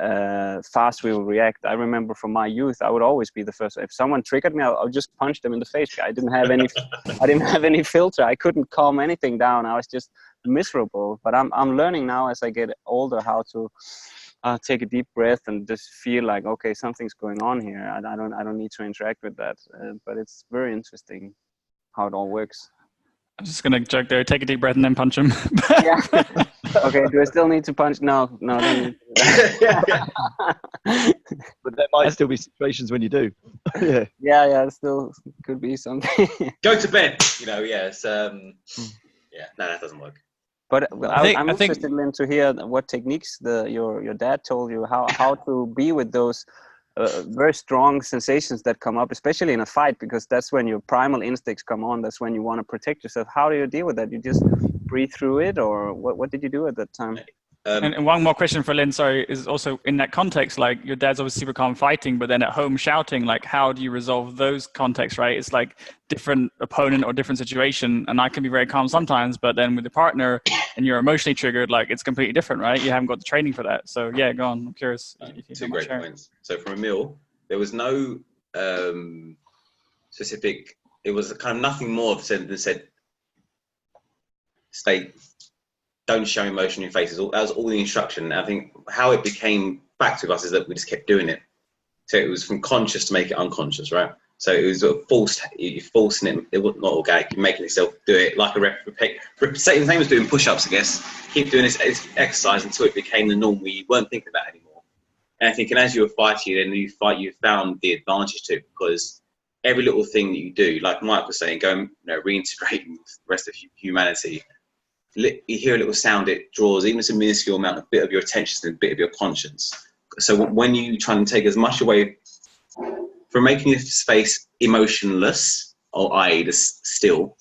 fast we will react. I remember from my youth, I would always be the first. If someone triggered me, I'll just punch them in the face. I didn't have any filter. I couldn't calm anything down. I was just miserable. But I'm learning now as I get older how to take a deep breath and just feel like, okay, something's going on here. I don't need to interact with that. But it's very interesting how it all works. I'm just gonna joke there. Take a deep breath and then punch him. Yeah. Okay. Do I still need to punch? No, don't need to. But there might still be situations when you do. Yeah. Yeah. Still could be something. Go to bed. Yes. Yeah. No, that doesn't work. But I'm I think interested, Lynn, to hear what techniques your dad told you how to be with those very strong sensations that come up, especially in a fight, because that's when your primal instincts come on. That's when you want to protect yourself. How do you deal with that? You just breathe through it, or what did you do at that time? And one more question for Lynn, sorry, is also in that context, like your dad's obviously super calm fighting, but then at home shouting, like how do you resolve those contexts, right? It's like different opponent or different situation, and I can be very calm sometimes, but then with the partner and you're emotionally triggered, like it's completely different, right? You haven't got the training for that. So yeah, go on, I'm curious. Two great points. So from Emil, there was no specific, it was kind of nothing more than said, don't show emotion in your faces. That was all the instruction. I think how it became back to us is that we just kept doing it. So it was from conscious to make it unconscious, right? So it was forced. You're forcing it. It was not organic. You're making yourself do it like a same thing as doing push-ups, I guess. Keep doing this exercise until it became the norm where you weren't thinking about it anymore. And I think, and as you were fighting, and you found the advantage to it, because every little thing that you do, like Mike was saying, reintegrating the rest of humanity. You hear a little sound, it draws even a minuscule amount, a bit of your attention and a bit of your conscience. So when you try and take as much away from making this space emotionless, or i.e. still,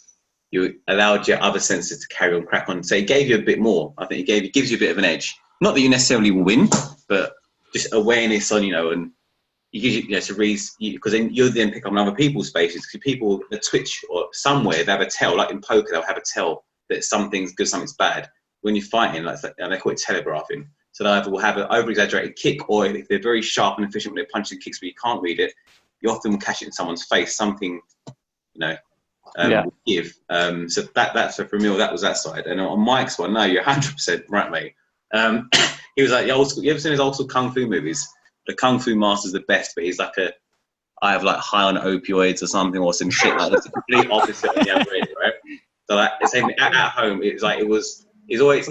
you allowed your other senses to carry on, crack on. So it gave you a bit more. I think it gives you a bit of an edge. Not that you necessarily will win, but just awareness on, and you give you, to read, because then you'll then pick up on other people's spaces. Because people at Twitch or somewhere, they have a tell, like in poker, they'll have a tell that something's good, something's bad. When you're fighting, and they call it telegraphing. So they either will have an over-exaggerated kick, or if they're very sharp and efficient with their punches and kicks, but you can't read it, you often will catch it in someone's face. Something, will give. So that's for Emil, that was that side. And on Mike's one, no, you're 100% right, mate. He was like, you ever seen his old school kung fu movies? The kung fu master's the best, but he's like I have like high on opioids or something, or some shit like that's the complete opposite of the other end, right? So like, at home, it's always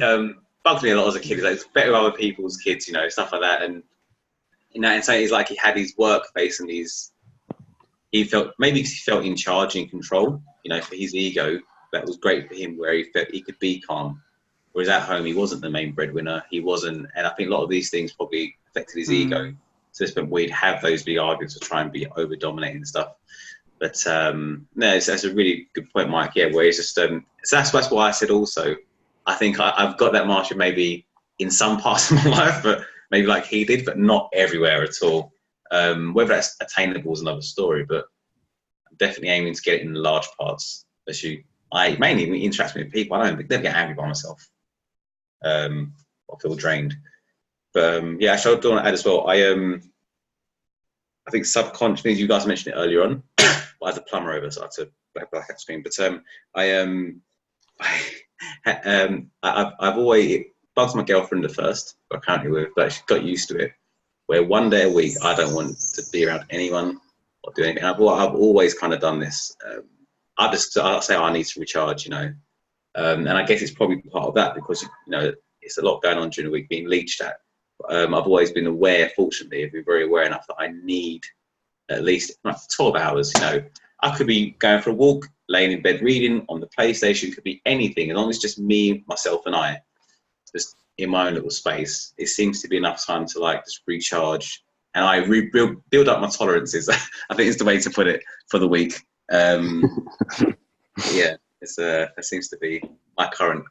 bugged me a lot as a kid. It's like, it's better with other people's kids, stuff like that. And and so it's like he had his work face and he felt in charge and in control, for his ego. that was great for him, where he felt he could be calm. Whereas at home, he wasn't the main breadwinner. He wasn't, and I think a lot of these things probably affected his ego. So it's been we'd have those big arguments to try and be over dominating stuff. But no, that's a really good point, Mike. Yeah, where it's just so that's why I said also. I think I've got that martial maybe in some parts of my life, but maybe like he did, but not everywhere at all. Whether that's attainable is another story, but I'm definitely aiming to get it in large parts. I mainly interact with people. I don't never get angry by myself. I feel drained. But yeah, I want to add as well. I think subconsciously, you guys mentioned it earlier on. I had a plumber over, so I had to black out screen. But I've always bugged my girlfriend at first, but currently with, but she got used to it. Where one day a week I don't want to be around anyone or do anything. I've always kind of done this. I'll say I need to recharge, you know, and I guess it's probably part of that because you know it's a lot going on during the week being leached at. I've always been aware, fortunately, I've been very aware enough that I need at least 12 hours. You know, I could be going for a walk, laying in bed reading on the PlayStation, could be anything, as long as it's just me, myself, and I, just in my own little space. It seems to be enough time to like just recharge, and I build up my tolerances. I think is the way to put it for the week. Yeah, that seems to be my current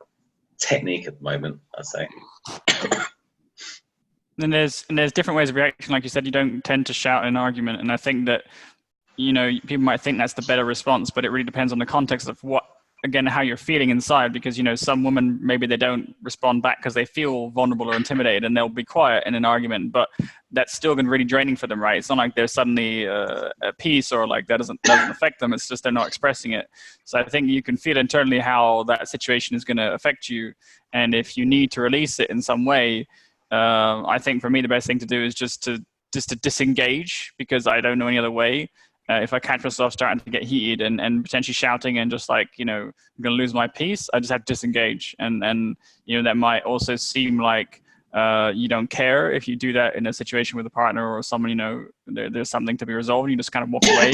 technique at the moment, I'd say. And there's different ways of reaction. Like you said, you don't tend to shout in an argument, and I think that, you know, people might think that's the better response, but it really depends on the context of how you're feeling inside. Because, you know, some women, maybe they don't respond back because they feel vulnerable or intimidated, and they'll be quiet in an argument, but that's still going to be really draining for them, right? It's not like they're suddenly at peace, or like that doesn't affect them. It's just they're not expressing it. So I think you can feel internally how that situation is going to affect you, and if you need to release it in some way, I think for me the best thing to do is just to disengage, because I don't know any other way. If I catch myself starting to get heated and potentially shouting and just like, you know, I'm going to lose my peace, I just have to disengage. And you know, that might also seem like you don't care if you do that in a situation with a partner or someone, you know, there's something to be resolved, and you just kind of walk away.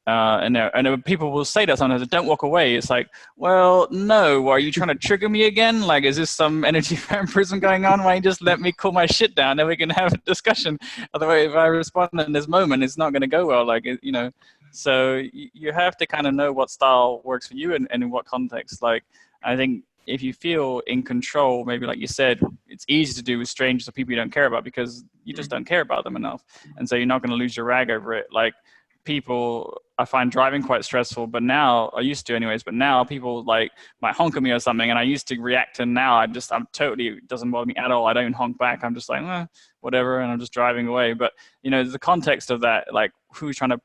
And people will say that sometimes, don't walk away. It's like, well, no, are you trying to trigger me again? Like, is this some energy vampirism going on? Why don't you just let me cool my shit down, then we can have a discussion? Otherwise, if I respond in this moment, it's not going to go well. Like, you know, so you have to kind of know what style works for you and in what context. Like, I think if you feel in control, maybe like you said, it's easy to do with strangers or people you don't care about, because you just don't care about them enough. And so you're not going to lose your rag over it. Like, people, I find driving quite stressful, but now, I used to anyways, but now people like might honk at me or something, and I used to react, and now I'm totally, it doesn't bother me at all. I don't honk back. I'm just like, whatever, and I'm just driving away. But, you know, the context of that, like who's trying to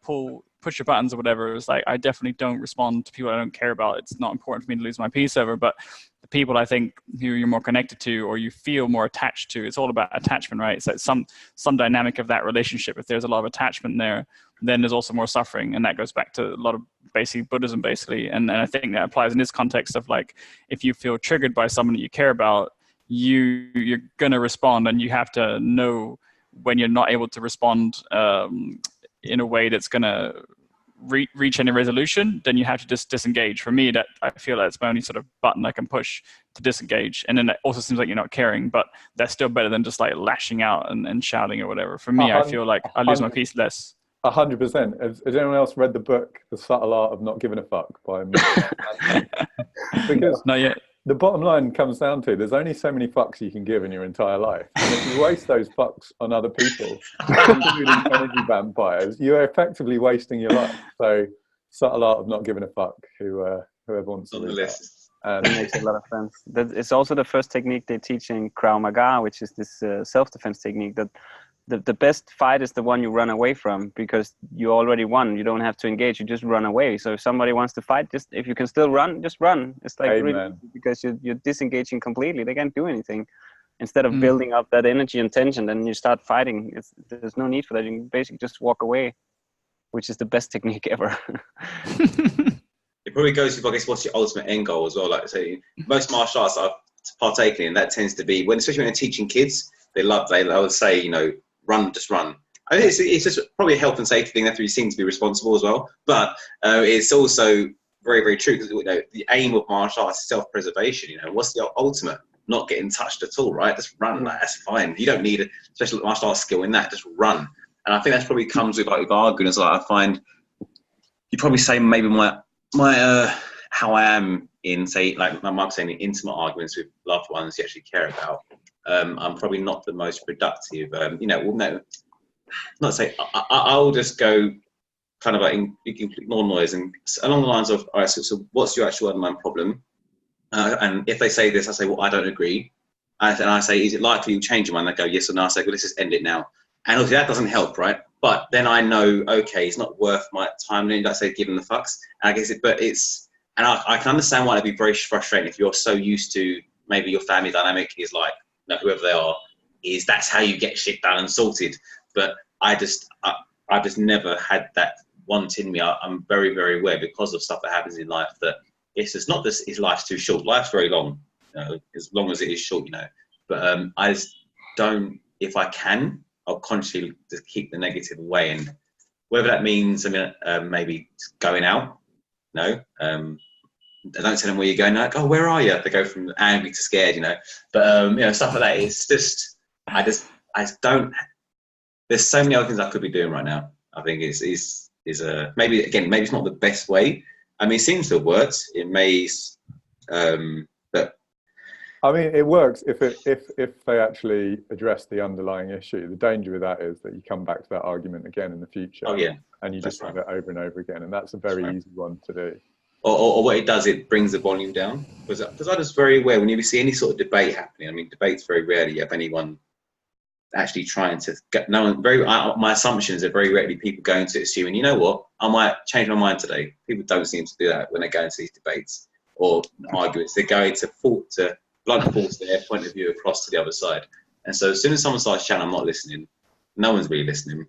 push your buttons or whatever, is like, I definitely don't respond to people I don't care about. It's not important for me to lose my peace over, but the people I think who you're more connected to or you feel more attached to, it's all about attachment, right? So it's some dynamic of that relationship. If there's a lot of attachment there, then there's also more suffering. And that goes back to a lot of basic Buddhism, basically. And I think that applies in this context of like, if you feel triggered by someone that you care about, you're going to respond, and you have to know when you're not able to respond in a way that's going to reach any resolution, then you have to just disengage. For me, that I feel that's my only sort of button I can push to disengage. And then it also seems like you're not caring, but that's still better than just like lashing out and shouting or whatever. For me, I feel like I lose my peace less. 100%. Has anyone else read the book The Subtle Art of Not Giving a Fuck by me? Because not yet. The bottom line comes down to there's only so many fucks you can give in your entire life. And if you waste those fucks on other people, including energy vampires, you're effectively wasting your life. So, Subtle Art of Not Giving a Fuck, whoever wants to read that. It makes a lot of sense. It's also the first technique they teach in Krav Maga, which is this self-defense technique that the best fight is the one you run away from, because you already won. You don't have to engage. You just run away. So if somebody wants to fight, just if you can still run, just run. It's like really, because you're disengaging completely. They can't do anything. Instead of building up that energy and tension, then you start fighting. There's no need for that. You can basically just walk away, which is the best technique ever. It probably goes with, I guess, what's your ultimate end goal as well. Like, say, most martial arts I've partaken in, that tends to be especially when they're teaching kids, they would say, you know, just run. I mean, it's just probably a health and safety thing. That's what you seem to be responsible as well. But it's also very, very true, because the aim of martial arts is self-preservation. What's the ultimate? Not getting touched at all, right? Just run. That's fine. You don't need a special martial arts skill in that. Just run. And I think that probably comes with with arguing as well. I find you probably say maybe my how I am in, say, like Mark saying, intimate arguments with loved ones you actually care about. I'm probably not the most productive. Not say I'll just go kind of like ignore noise and along the lines of, all right, so what's your actual underlying problem? And if they say this, I say, well, I don't agree. And I say, is it likely you'll change your mind? They go, yes or no. I say, well, let's just end it now. And obviously that doesn't help, right? But then I know, okay, it's not worth my time. Then I say, giving the fucks. And I guess and I can understand why it'd be very frustrating if you're so used to maybe your family dynamic is like, whoever they are, that's how you get shit done and sorted. But I've just never had that want in me. I'm very, very aware because of stuff that happens in life that it's just not this, life's too short. Life's very long, as long as it is short, But I just don't, if I can, I'll consciously just keep the negative away. And whether that means, maybe going out, I don't tell them where you're going. Like, oh, where are you? They go from angry to scared, But stuff like that. It's just, I just don't. There's so many other things I could be doing right now. I think is maybe it's not the best way. It seems to have worked. It may, but it works if they actually address the underlying issue. The danger with that is that you come back to that argument again in the future. Oh yeah, and you just have it over and over again, and that's a very easy one to do. Or what it does, it brings the volume down. Because I'm just very aware when you see any sort of debate happening. Debates very rarely you have anyone actually trying to get. My assumption is that very rarely people go into it assuming, you know what, I might change my mind today. People don't seem to do that when they go into these debates or arguments. They go into blunt force their point of view across to the other side. And so as soon as someone starts shouting, I'm not listening, no one's really listening.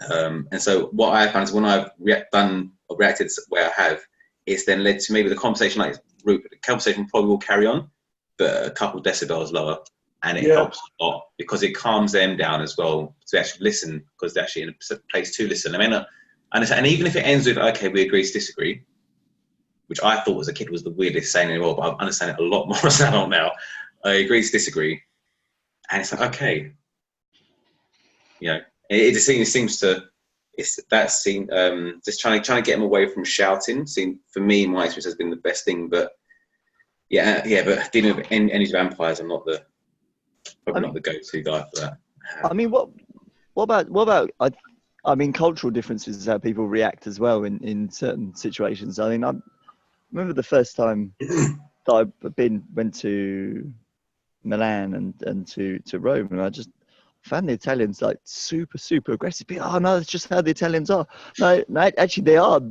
And so what I found is when I've reacted where I have, it's then led to maybe the conversation the conversation probably will carry on, but a couple decibels lower. And it helps a lot because it calms them down as well to actually listen, because they're actually in a place to listen. And even if it ends with, okay, we agree to disagree, which I thought as a kid was the weirdest saying in the world, but I understand it a lot more as an adult now. I agree to disagree. And it's like, okay. It just seems to, just trying to get them away from shouting. For me, my experience has been the best thing. But but dealing with any vampires, I'm not the go-to guy for that. What about cultural differences is how people react as well in certain situations. I remember the first time that I went to Milan and to Rome, and I just found the Italians like super, super aggressive. Oh no, that's just how the Italians are. No, actually they are.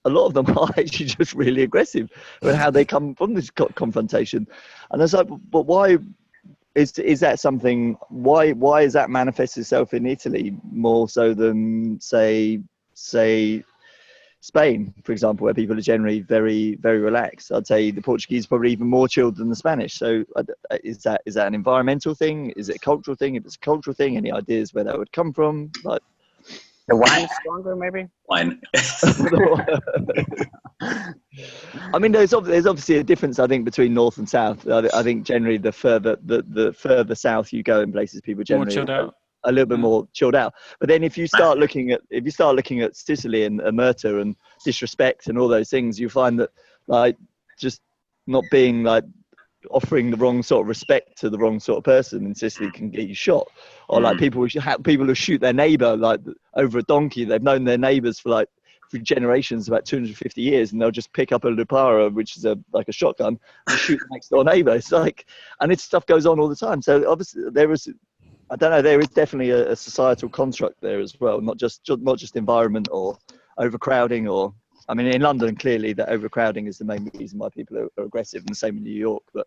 A lot of them are actually just really aggressive with how they come from this confrontation. And I was like, but why is that something? Why is that manifest itself in Italy more so than say Spain, for example, where people are generally very, very relaxed? I'd say the Portuguese are probably even more chilled than the Spanish. So is that an environmental thing? Is it a cultural thing? If it's a cultural thing, any ideas where that would come from? Like the wine is stronger, maybe. Wine. There's obviously a difference, I think, between north and south. I think generally the further south you go in places, people generally more chilled out. A little bit more chilled out. But then if you start looking at Sicily and Omerta and disrespect and all those things, you find that like just not being like offering the wrong sort of respect to the wrong sort of person in Sicily can get you shot. Or like people who shoot their neighbor like over a donkey. They've known their neighbors for generations, about 250 years, and they'll just pick up a Lupara, which is like a shotgun, and shoot the next door neighbor. It's like, and it's stuff goes on all the time. So obviously there is definitely a societal construct there as well, not just environment or overcrowding or, in London, clearly that overcrowding is the main reason why people are aggressive, and the same in New York. But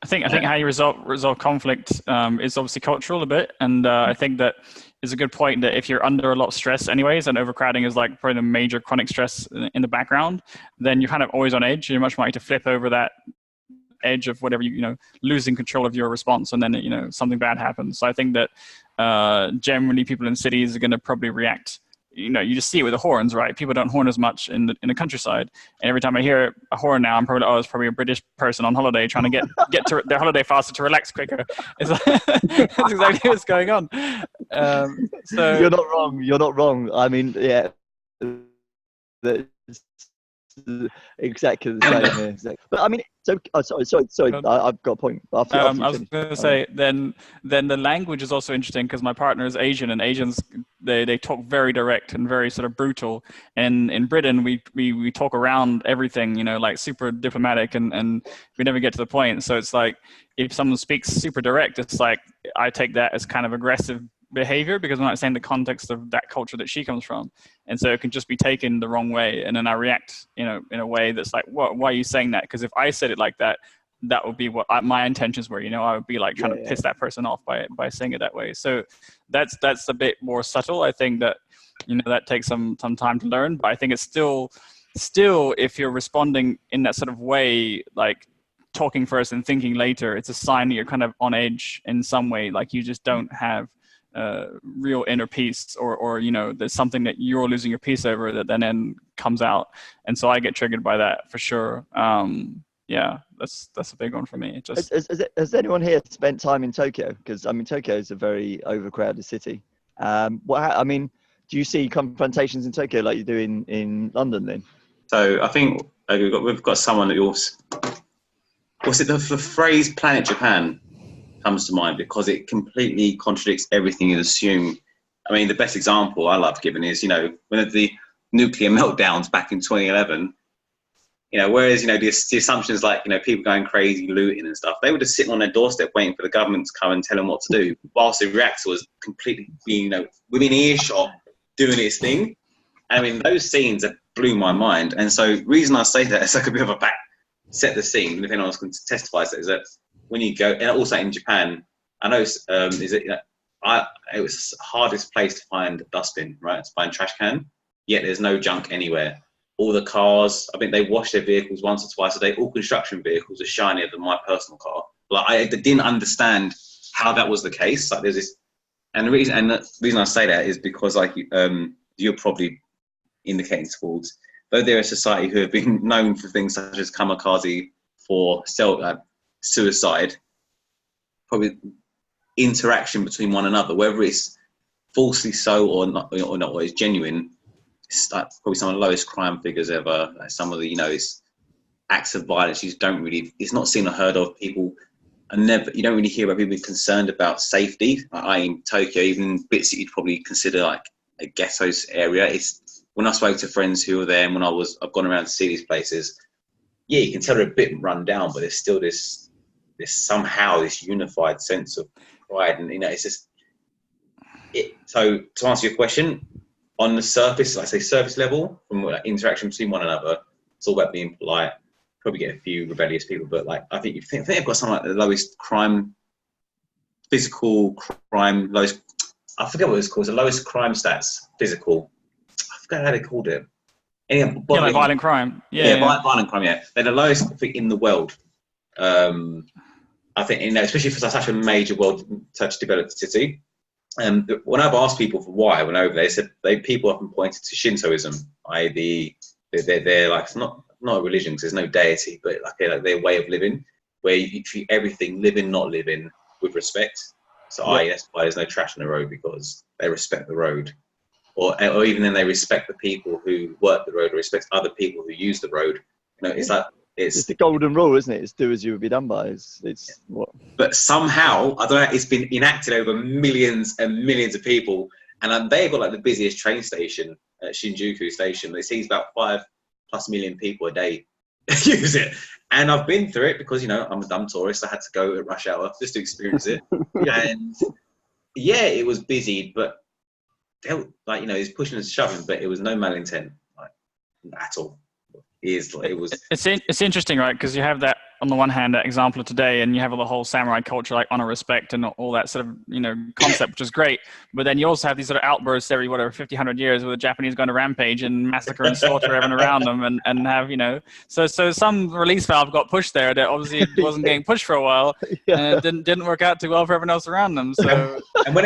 I think how you resolve conflict is obviously cultural a bit, and I think that is a good point that if you're under a lot of stress anyways, and overcrowding is like probably the major chronic stress in the background, then you're kind of always on edge. You're much more likely to flip over that edge of whatever losing control of your response, and then something bad happens. So I think that generally people in cities are going to probably react you just see it with the horns, right? People don't horn as much in the countryside. And every time I hear a horn now, I'm probably, it's probably a British person on holiday trying to get to their holiday faster to relax quicker. That's exactly what's going on. So you're not wrong. You're not wrong. I mean, yeah, exactly the same here. Exactly. But I mean, so sorry. I've got a point. After I was going to say, then the language is also interesting because my partner is Asian, and Asians they talk very direct and very sort of brutal. And in Britain, we talk around everything, like super diplomatic, and we never get to the point. So it's like if someone speaks super direct, it's like I take that as kind of aggressive behavior because I'm not saying the context of that culture that she comes from, and so it can just be taken the wrong way, and then I react in a way that's like, what, why are you saying that? Because if I said it like that, that would be what my intentions were. I would be like trying to piss that person off by saying it that way. So that's a bit more subtle. I think that that takes some time to learn, but I think it's still if you're responding in that sort of way, like talking first and thinking later, it's a sign that you're kind of on edge in some way, like you just don't have real inner peace, or there's something that you're losing your peace over that then comes out. And so I get triggered by that for sure. That's a big one for me. Has anyone here spent time in Tokyo? Because I mean, Tokyo is a very overcrowded city. Do you see confrontations in Tokyo like you do in London then? So I think we've got someone that what's it, the phrase Planet Japan comes to mind because it completely contradicts everything you'd assume. I mean, the best example I love giving is, when the nuclear meltdowns back in 2011, whereas, the assumptions like, people going crazy, looting and stuff, they were just sitting on their doorstep waiting for the government to come and tell them what to do, whilst the reactor was completely, within earshot, doing its thing. I mean, those scenes that blew my mind. And so the reason I say that is like a bit of a set the scene, and if anyone else can testify to that, is that when you go, and also in Japan, I know it was the hardest place to find a dustbin, right? To find trash can, yet there's no junk anywhere. All the cars, I think they wash their vehicles once or twice a day. All construction vehicles are shinier than my personal car. Like I didn't understand how that was the case. Like there's this, and the reason I say that is because like you're probably indicating towards, though they're a society who have been known for things such as kamikaze for suicide, probably interaction between one another, whether it's falsely so or not, or it's genuine, it's like probably some of the lowest crime figures ever. Like some of the, it's acts of violence it's not seen or heard of. People are you don't really hear about people concerned about safety. Like in Tokyo, even bits that you'd probably consider like a ghettos area. It's when I spoke to friends who were there, and when I've gone around to see these places, yeah, you can tell they're a bit run down, but there's still this somehow this unified sense of pride, and it's just it. So to answer your question, on the surface, I say surface level, from interaction between one another, it's all about being polite. Probably get a few rebellious people, but like I think they've got something like the lowest physical crime, lowest. I forget what it's called. The lowest crime stats, physical. I forget how they called it. Like violent crime. Violent crime. Yeah, they're the lowest in the world. I think, especially for such a major such developed city. When I've asked people for why, when over there, they said people often pointed to Shintoism, i.e., they're like it's not a religion because there's no deity, but like their way of living, where you treat everything, living, not living, with respect. So that's why there's no trash on the road, because they respect the road. Or even then they respect the people who work the road, or respect other people who use the road. It's like it's the golden rule, isn't it? It's do as you would be done by. It's what. But somehow I don't know. It's been enacted over millions and millions of people, and they've got like the busiest train station at Shinjuku Station. They see about 5+ million people a day use it, and I've been through it because I'm a dumb tourist. I had to go at rush hour just to experience it, and yeah, it was busy, but. He's pushing and shoving, but it was no malintent, at all. It was. It's interesting, right? Because you have that on the one hand, that example of today, and you have the whole samurai culture, like honor, respect, and all that sort of, concept, which is great. But then you also have these sort of outbursts every, 50, 100 years where the Japanese go on a rampage and massacre and slaughter everyone around them, and have, so some release valve got pushed there that obviously wasn't getting pushed for a while, and it didn't work out too well for everyone else around them. So and when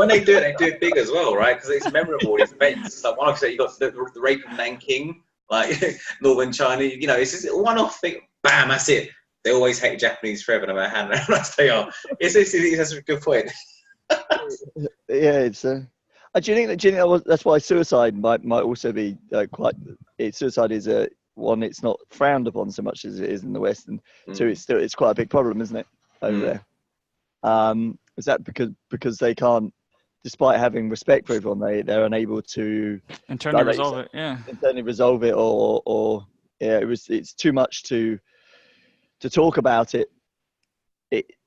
they do it big as well, right? Because it's memorable. It's events. It's like one of you got the rape of Nanking, like northern China. It's just a one-off thing. Bam, that's it. They always hate Japanese forever, no matter how nice they are. That's a good point. Yeah, it's. Do you think that that's why suicide might also be suicide is one, it's not frowned upon so much as it is in the West, and two, it's quite a big problem, isn't it, over there? Is that because they can't, despite having respect for everyone, they're unable to internally resolve it? Yeah, internally resolve it, or it's too much to talk about it.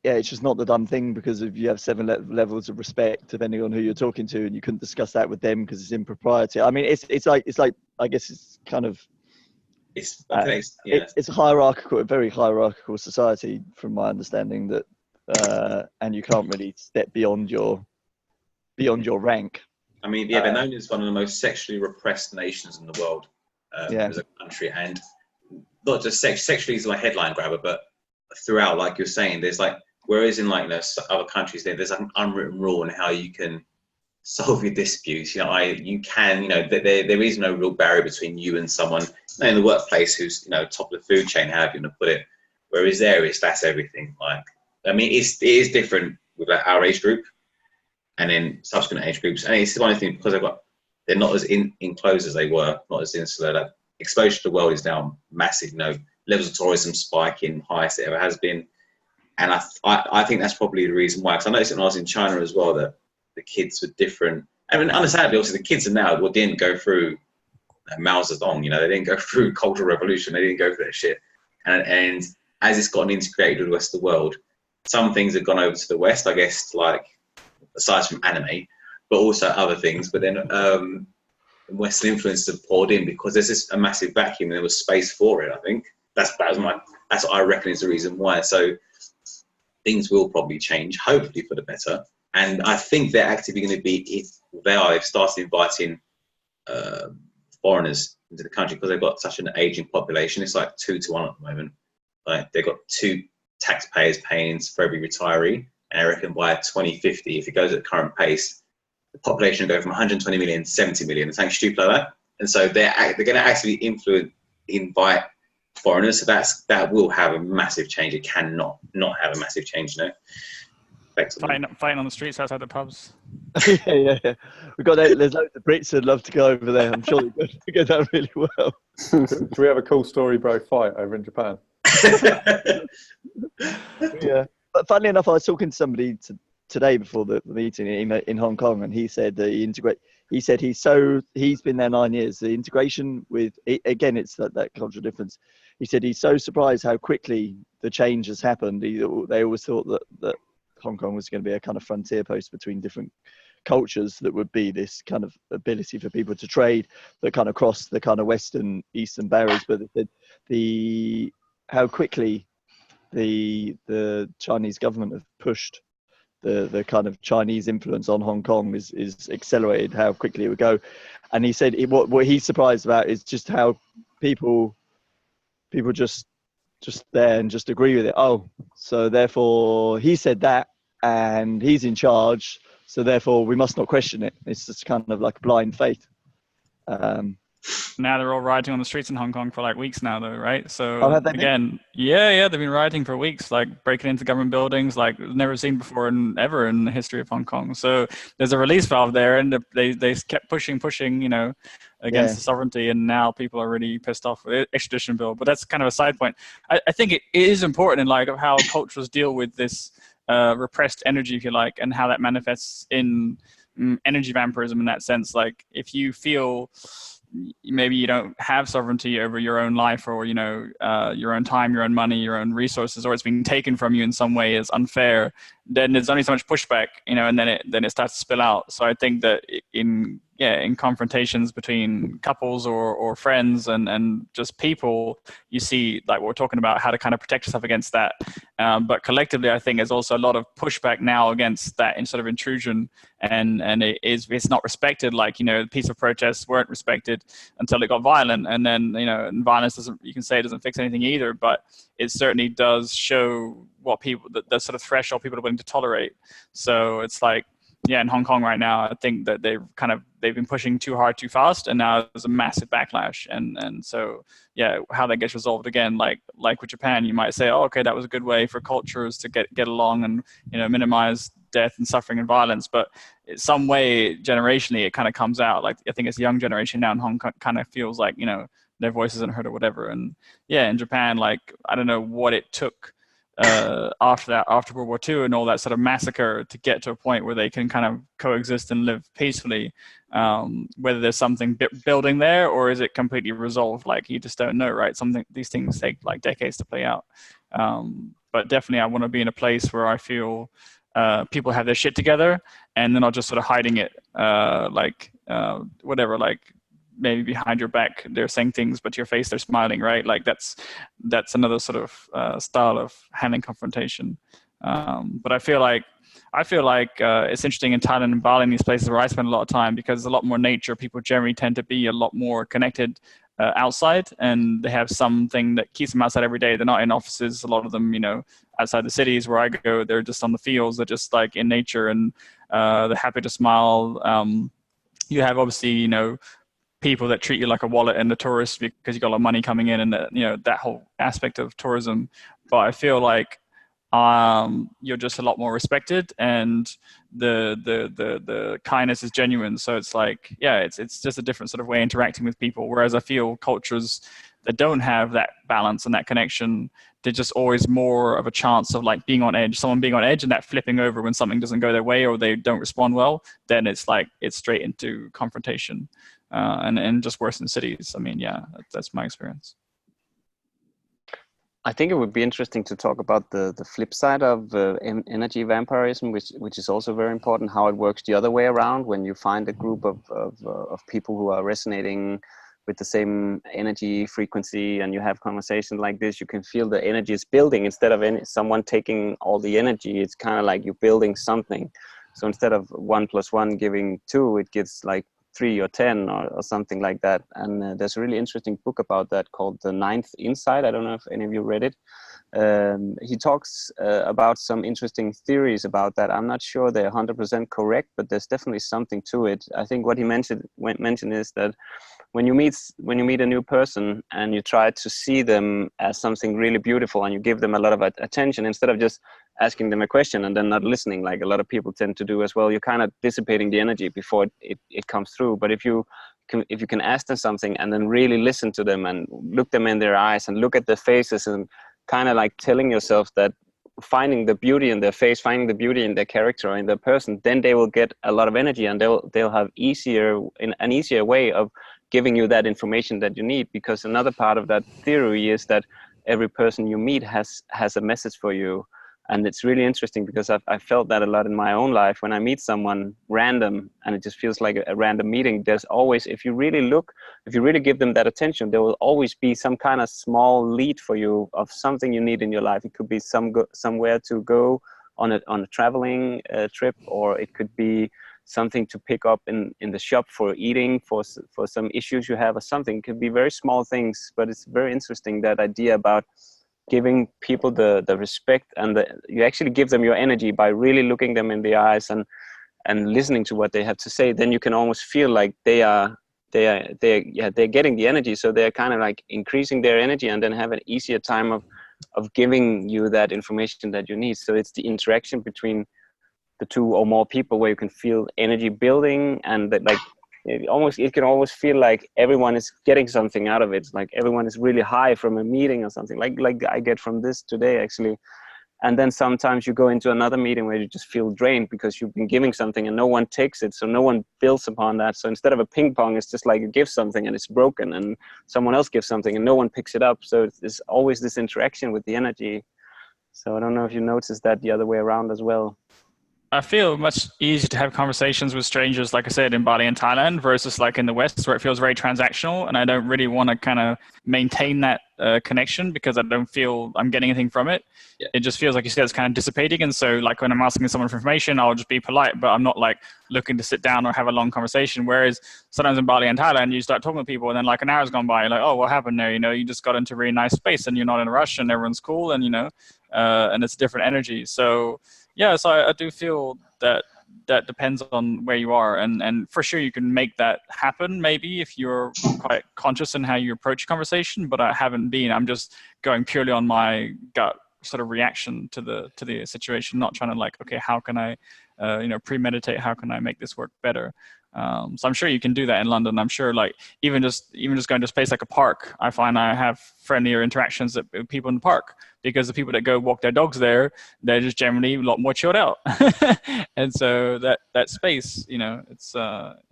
It's just not the done thing, because if you have 7 levels of respect depending on who you're talking to, and you couldn't discuss that with them because it's impropriety. I mean, it's like I guess it's kind of it's a very hierarchical society from my understanding, that and you can't really step beyond your rank. I mean, they're known as one of the most sexually repressed nations in the world as a country, and not just sexually is my headline grabber, but throughout, like you're saying, there's like, whereas in other countries, there's like an unwritten rule on how you can solve your disputes. There is no real barrier between you and someone in the workplace who's top of the food chain, however you want to put it. Whereas that's everything. Like, I mean, it is different with our age group and then subsequent age groups, and it's one thing because they're not as enclosed as they were, not as insular. Like, exposure to the world is now massive. Levels of tourism spiking, highest it ever has been, and I think that's probably the reason why. Because I noticed when I was in China as well that the kids were different. I mean, understandably, also the kids are now didn't go through Mao Zedong. They didn't go through Cultural Revolution. They didn't go through that shit. And as it's gotten integrated with the rest of the world, some things have gone over to the West, I guess, like aside from anime, but also other things. But then Western influence have poured in because there's just a massive vacuum and there was space for it. I think that's what I reckon is the reason why. So things will probably change, hopefully for the better. And I think they're actively going to be, they've started inviting foreigners into the country because they've got such an aging population. It's like 2 to 1 at the moment. Like, they've got 2 taxpayers paying for every retiree. And I reckon by 2050, if it goes at the current pace, the population will go from 120 million to 70 million, something stupid like that. And so they're going to actually invite foreigners. So that will have a massive change. It cannot not have a massive change, Fighting on the streets outside the pubs. yeah. We've got there's loads of Brits who'd love to go over there. I'm sure they get that really well. Should we have a cool story bro fight over in Japan? Yeah. But funnily enough, I was talking to somebody today before the meeting in Hong Kong, and he said that he's been there 9 years. The integration with, again, it's that cultural difference. He said he's so surprised how quickly the change has happened. They always thought that Hong Kong was going to be a kind of frontier post between different cultures that would be this kind of ability for people to trade that kind of cross the kind of western eastern barriers. But how quickly the Chinese government have pushed the kind of Chinese influence on Hong Kong is accelerated, how quickly it would go. And he said what he's surprised about is just how people just there and just agree with it. Oh, so therefore he said that and he's in charge, so therefore we must not question it. It's just kind of like blind faith. Now they're all rioting on the streets in Hong Kong for like weeks now, though, right? So have they again, they've been rioting for weeks, like breaking into government buildings, like never seen before ever in the history of Hong Kong. So there's a release valve there, and they kept pushing, against the sovereignty, and now people are really pissed off with the extradition bill. But that's kind of a side point. I think it is important in light of how cultures deal with this repressed energy, if you like, and how that manifests in energy vampirism in that sense. Like, if you feel maybe you don't have sovereignty over your own life, or your own time, your own money, your own resources, or it's being taken from you in some way is unfair, then there's only so much pushback, and then it starts to spill out. So I think that in in confrontations between couples or friends and just people, you see like what we're talking about, how to kind of protect yourself against that. But collectively, I think there's also a lot of pushback now against that in sort of intrusion, and it's not respected. Like, peaceful protests weren't respected until it got violent, and then and violence doesn't, you can say it doesn't fix anything either, but it certainly does show what people, the sort of threshold people are willing to tolerate. So it's like, in Hong Kong right now, I think that they've been pushing too hard, too fast, and now there's a massive backlash. And so, how that gets resolved again, like with Japan, you might say, oh, okay, that was a good way for cultures to get along and, minimize death and suffering and violence. But in some way, generationally, it kind of comes out. Like, I think it's a young generation now in Hong Kong kind of feels like, their voice isn't heard or whatever. And in Japan, like, I don't know what it took after World War II and all that sort of massacre to get to a point where they can kind of coexist and live peacefully. Whether there's something building there, or is it completely resolved? Like, you just don't know, right? These things take like decades to play out. But definitely I want to be in a place where I feel people have their shit together, and they're not just sort of hiding it, whatever, like, maybe behind your back they're saying things, but to your face they're smiling, right? Like, that's another sort of style of handling confrontation. But I feel like it's interesting in Thailand and Bali, in these places where I spend a lot of time, because there's a lot more nature. People generally tend to be a lot more connected outside, and they have something that keeps them outside every day. They're not in offices, a lot of them, outside the cities where I go. They're just on the fields, they're just like in nature, and they're happy to smile. You have obviously, people that treat you like a wallet and the tourists because you got a lot of money coming in, and that whole aspect of tourism. But I feel like you're just a lot more respected, and the kindness is genuine. So it's like, it's just a different sort of way of interacting with people. Whereas I feel cultures that don't have that balance and that connection, they're just always more of a chance of like being on edge, someone being on edge, and that flipping over when something doesn't go their way or they don't respond well. Then it's like it's straight into confrontation. And just worse in cities. I mean, that's my experience. I think it would be interesting to talk about the flip side of energy vampirism, which is also very important, how it works the other way around. When you find a group of people who are resonating with the same energy frequency, and you have conversations like this, you can feel the energy is building. Instead of someone taking all the energy, it's kind of like you're building something. So instead of 1 + 1 giving 2, it gives like 3 or 10 or something like that. And there's a really interesting book about that called The Ninth Insight. I don't know if any of you read it. He talks about some interesting theories about that. I'm not sure they're 100% correct, but there's definitely something to it. I think what he mentioned is that when you meet a new person and you try to see them as something really beautiful, and you give them a lot of attention instead of just asking them a question and then not listening, like a lot of people tend to do as well, you're kind of dissipating the energy before it comes through. But if you can ask them something and then really listen to them and look them in their eyes and look at their faces, and kind of like telling yourself that, finding the beauty in their face, finding the beauty in their character or in their person, then they will get a lot of energy, and they'll have an easier way of giving you that information that you need. Because another part of that theory is that every person you meet has a message for you. And it's really interesting because I felt that a lot in my own life. When I meet someone random and it just feels like a random meeting, there's always, if you really give them that attention, there will always be some kind of small lead for you of something you need in your life. It could be somewhere to go on a traveling trip, or it could be something to pick up in the shop for eating, for some issues you have or something. It could be very small things, but it's very interesting, that idea about giving people the respect, and you actually give them your energy by really looking them in the eyes and listening to what they have to say. Then you can almost feel like they're getting the energy, so they're kind of like increasing their energy, and then have an easier time of giving you that information that you need. So it's the interaction between the two or more people where you can feel energy building, and that, like, it can almost feel like everyone is getting something out of it. It's like everyone is really high from a meeting or something, like I get from this today actually. And then sometimes you go into another meeting where you just feel drained because you've been giving something and no one takes it, so no one builds upon that. So instead of a ping pong, it's just like you give something and it's broken, and someone else gives something and no one picks it up. So there's always this interaction with the energy. So I don't know if you noticed that the other way around as well. I feel much easier to have conversations with strangers, like I said, in Bali and Thailand versus like in the West, where it feels very transactional, and I don't really want to kind of maintain that connection because I don't feel I'm getting anything from it. Yeah. It just feels like you said it's kind of dissipating, and so like when I'm asking someone for information, I'll just be polite, but I'm not like looking to sit down or have a long conversation. Whereas sometimes in Bali and Thailand, you start talking to people, and then like an hour's gone by, you're like, oh, what happened there? You know, you just got into a really nice space, and you're not in a rush, and everyone's cool, and you know, and it's different energy. So yeah, so I do feel that that depends on where you are, and for sure you can make that happen maybe if you're quite conscious in how you approach conversation, but I haven't been. I'm just going purely on my gut sort of reaction to the situation, not trying to like, okay, how can I premeditate, how can I make this work better. So I'm sure you can do that in London. I'm sure like even just going to a space like a park, I find I have friendlier interactions with people in the park because the people that go walk their dogs there, they're just generally a lot more chilled out. And so that space, you know, it's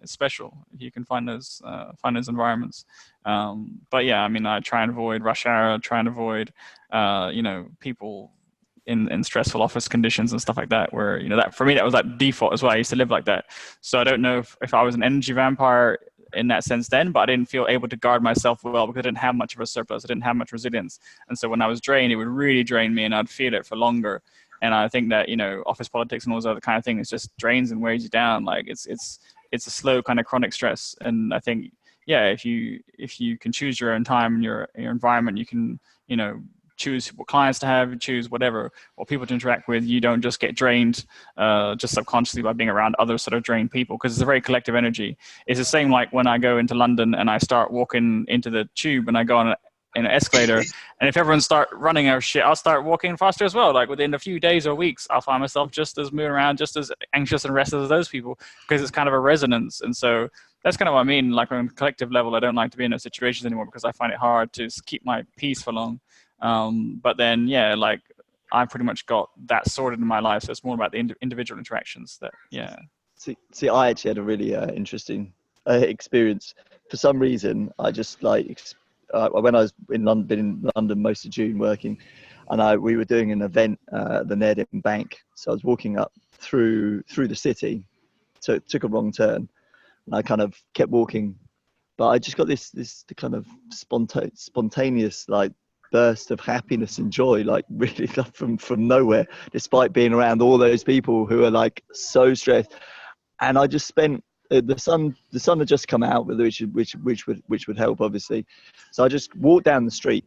special if you can find those environments. But yeah, I mean, I try and avoid rush hour, try and avoid people in stressful office conditions and stuff like that, where, you know, that for me, that was like default as well. I used to live like that. So I don't know if I was an energy vampire in that sense then, but I didn't feel able to guard myself well because I didn't have much of a surplus. I didn't have much resilience. And so when I was drained, it would really drain me and I'd feel it for longer. And I think that, you know, office politics and all those other kind of things, just drains and wears you down. Like it's a slow kind of chronic stress. And I think, yeah, if you can choose your own time and your environment, you can, you know, choose what clients to have, choose whatever, or people to interact with. You don't just get drained just subconsciously by being around other sort of drained people, because it's a very collective energy. It's the same like when I go into London and I start walking into the tube and I go on an escalator, and if everyone start running our shit, I'll start walking faster as well. Like within a few days or weeks, I'll find myself just as moving around, just as anxious and restless as those people, because it's kind of a resonance. And so that's kind of what I mean. Like on a collective level, I don't like to be in those situations anymore because I find it hard to keep my peace for long. But then, yeah, like I pretty much got that sorted in my life. So it's more about the individual interactions that, yeah. See, I actually had a really interesting experience. For some reason, I just like, when I was in London, been in London most of June working, and we were doing an event at the Nerdin Bank. So I was walking up through the city, so it took a wrong turn, and I kind of kept walking, but I just got this kind of spontaneous like burst of happiness and joy, like really from nowhere, despite being around all those people who are like so stressed. And I just spent the sun had just come out, which would help obviously. So I just walked down the street,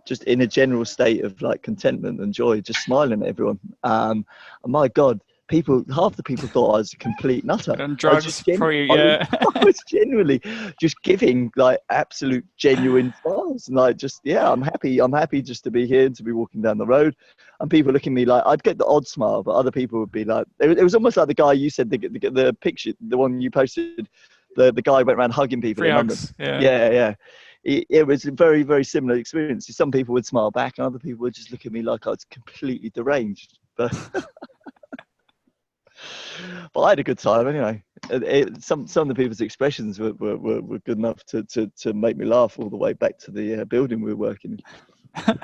just in a general state of like contentment and joy, just smiling at everyone. And my God, half the people thought I was a complete nutter. And drugs for you, yeah. I was genuinely just giving like absolute genuine smiles, and like just, yeah, I'm happy just to be here and to be walking down the road, and people looking at me like, I'd get the odd smile, but other people would be like, it was almost like the guy you said, the picture, the one you posted, the guy went around hugging people. Free hugs, yeah. Yeah. It was a very, very similar experience. Some people would smile back and other people would just look at me like I was completely deranged. But but I had a good time anyway. Some of the people's expressions were good enough to make me laugh all the way back to the building we were working in.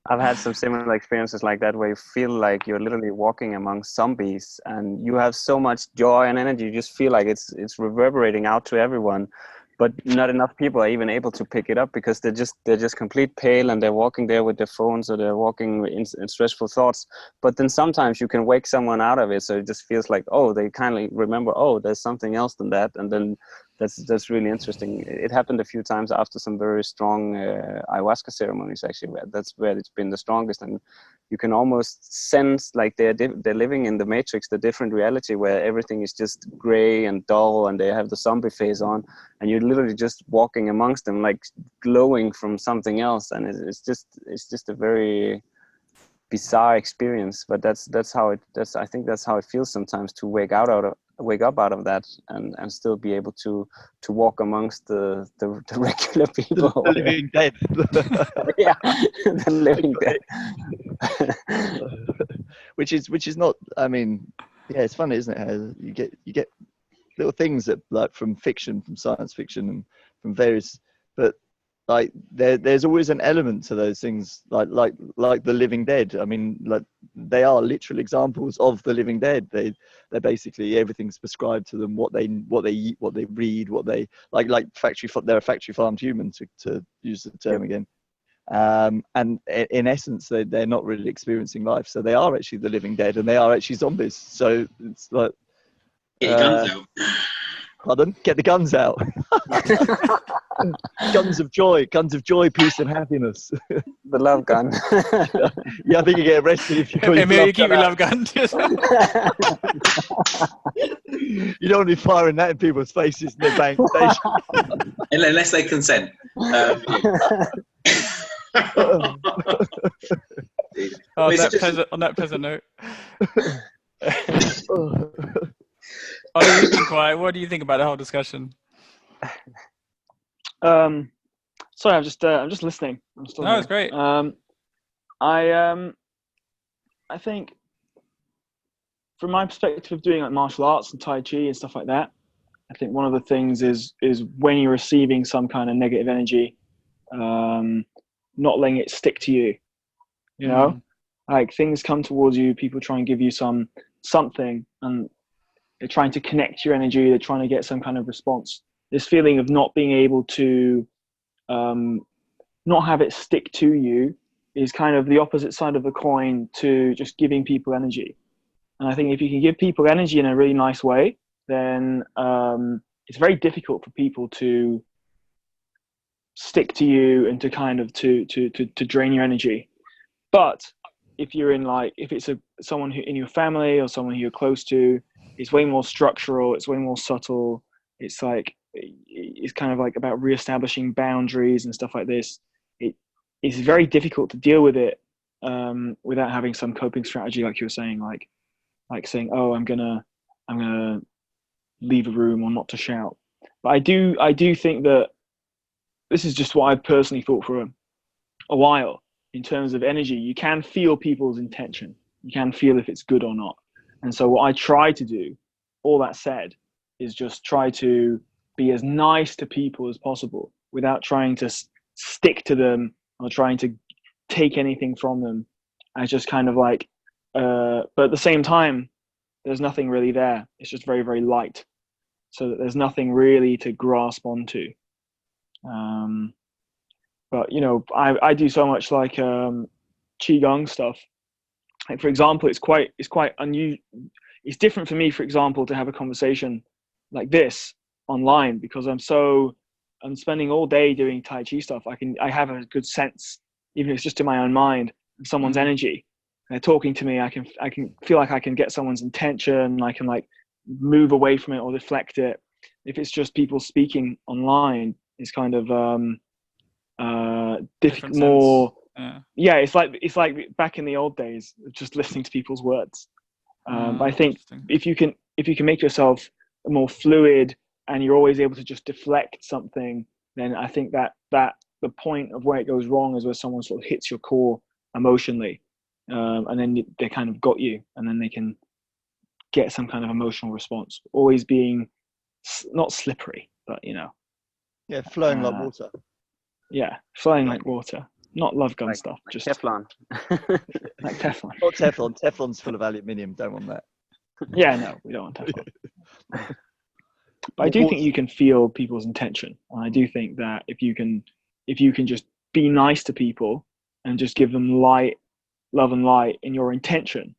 I've had some similar experiences like that, where you feel like you're literally walking among zombies and you have so much joy and energy. You just feel like it's reverberating out to everyone, but not enough people are even able to pick it up because they're just complete pale and they're walking there with their phones, or they're walking in stressful thoughts. But then sometimes you can wake someone out of it, so it just feels like, oh, they kindly remember, oh, there's something else than that, and then that's really interesting. It happened a few times after some very strong ayahuasca ceremonies, actually. That's where it's been the strongest, and you can almost sense like they're living in the matrix, the different reality where everything is just gray and dull, and they have the zombie face on, and you're literally just walking amongst them, like glowing from something else, and it's just a very bizarre experience. But I think that's how it feels sometimes to wake up out of that and still be able to walk amongst the regular people. The living dead. Yeah, the living dead. which is not, I mean, yeah, it's funny, isn't it? How you get little things that, like, from fiction, from science fiction and from various, but like there's always an element to those things, like the living dead. I mean, like they are literal examples of the living dead. They're basically, everything's prescribed to them, what they eat, what they read, what they like they're a factory farmed human, to use the term again. And in essence, they're not really experiencing life, so they are actually the living dead, and they are actually zombies. So it's like, Get your guns out. pardon? Get the guns out. Guns of joy, peace and happiness. The love gun. Yeah, I think you get arrested if you call Emil, you keep your love gun. You don't want to be firing that in people's faces in the bank station. Unless they consent. On that pleasant note. What do you think about the whole discussion? Sorry, I'm just listening. I'm still No, it's great. I think from my perspective of doing like martial arts and Tai Chi and stuff like that, I think one of the things is when you're receiving some kind of negative energy, not letting it stick to you. You know, like things come towards you, people try and give you something, and they're trying to connect your energy. They're trying to get some kind of response. This feeling of not being able to not have it stick to you is kind of the opposite side of the coin to just giving people energy. And I think if you can give people energy in a really nice way, then it's very difficult for people to stick to you and to kind of to drain your energy. But if you're in if it's someone who in your family or someone who you're close to, it's way more structural, it's way more subtle. It's kind of like about reestablishing boundaries and stuff like this. It's very difficult to deal with it without having some coping strategy, like you were saying, like saying, "Oh, I'm gonna leave a room or not to shout." But I do think that this is just what I've personally thought for a while. In terms of energy, you can feel people's intention. You can feel if it's good or not. And so what I try to do, all that said, is just try to be as nice to people as possible without trying to stick to them or trying to take anything from them. I just kind of but at the same time, there's nothing really there. It's just very, very light. So that there's nothing really to grasp onto. But, I do so much Qigong stuff. Like, for example, it's quite unusual. It's different for me, for example, to have a conversation like this online, because I'm spending all day doing Tai Chi stuff. I have a good sense, even if it's just in my own mind, of someone's energy. They're talking to me. I can feel like I can get someone's intention. I can move away from it or deflect it. If it's just people speaking online, it's kind of different, more. Yeah, it's like back in the old days, just listening to people's words. But I think if you can make yourself more fluid and you're always able to just deflect something, then I think that the point of where it goes wrong is where someone sort of hits your core emotionally, and then they kind of got you, and then they can get some kind of emotional response. Always being not slippery, but yeah, flowing like water. Yeah, flowing like water. Not love gun stuff. Just Teflon. Like Teflon. Not Teflon. Teflon's full of aluminium. Don't want that. Yeah, no, we don't want Teflon. But I do think you can feel people's intention, and I do think that if you can just be nice to people and just give them light, love and light in your intention,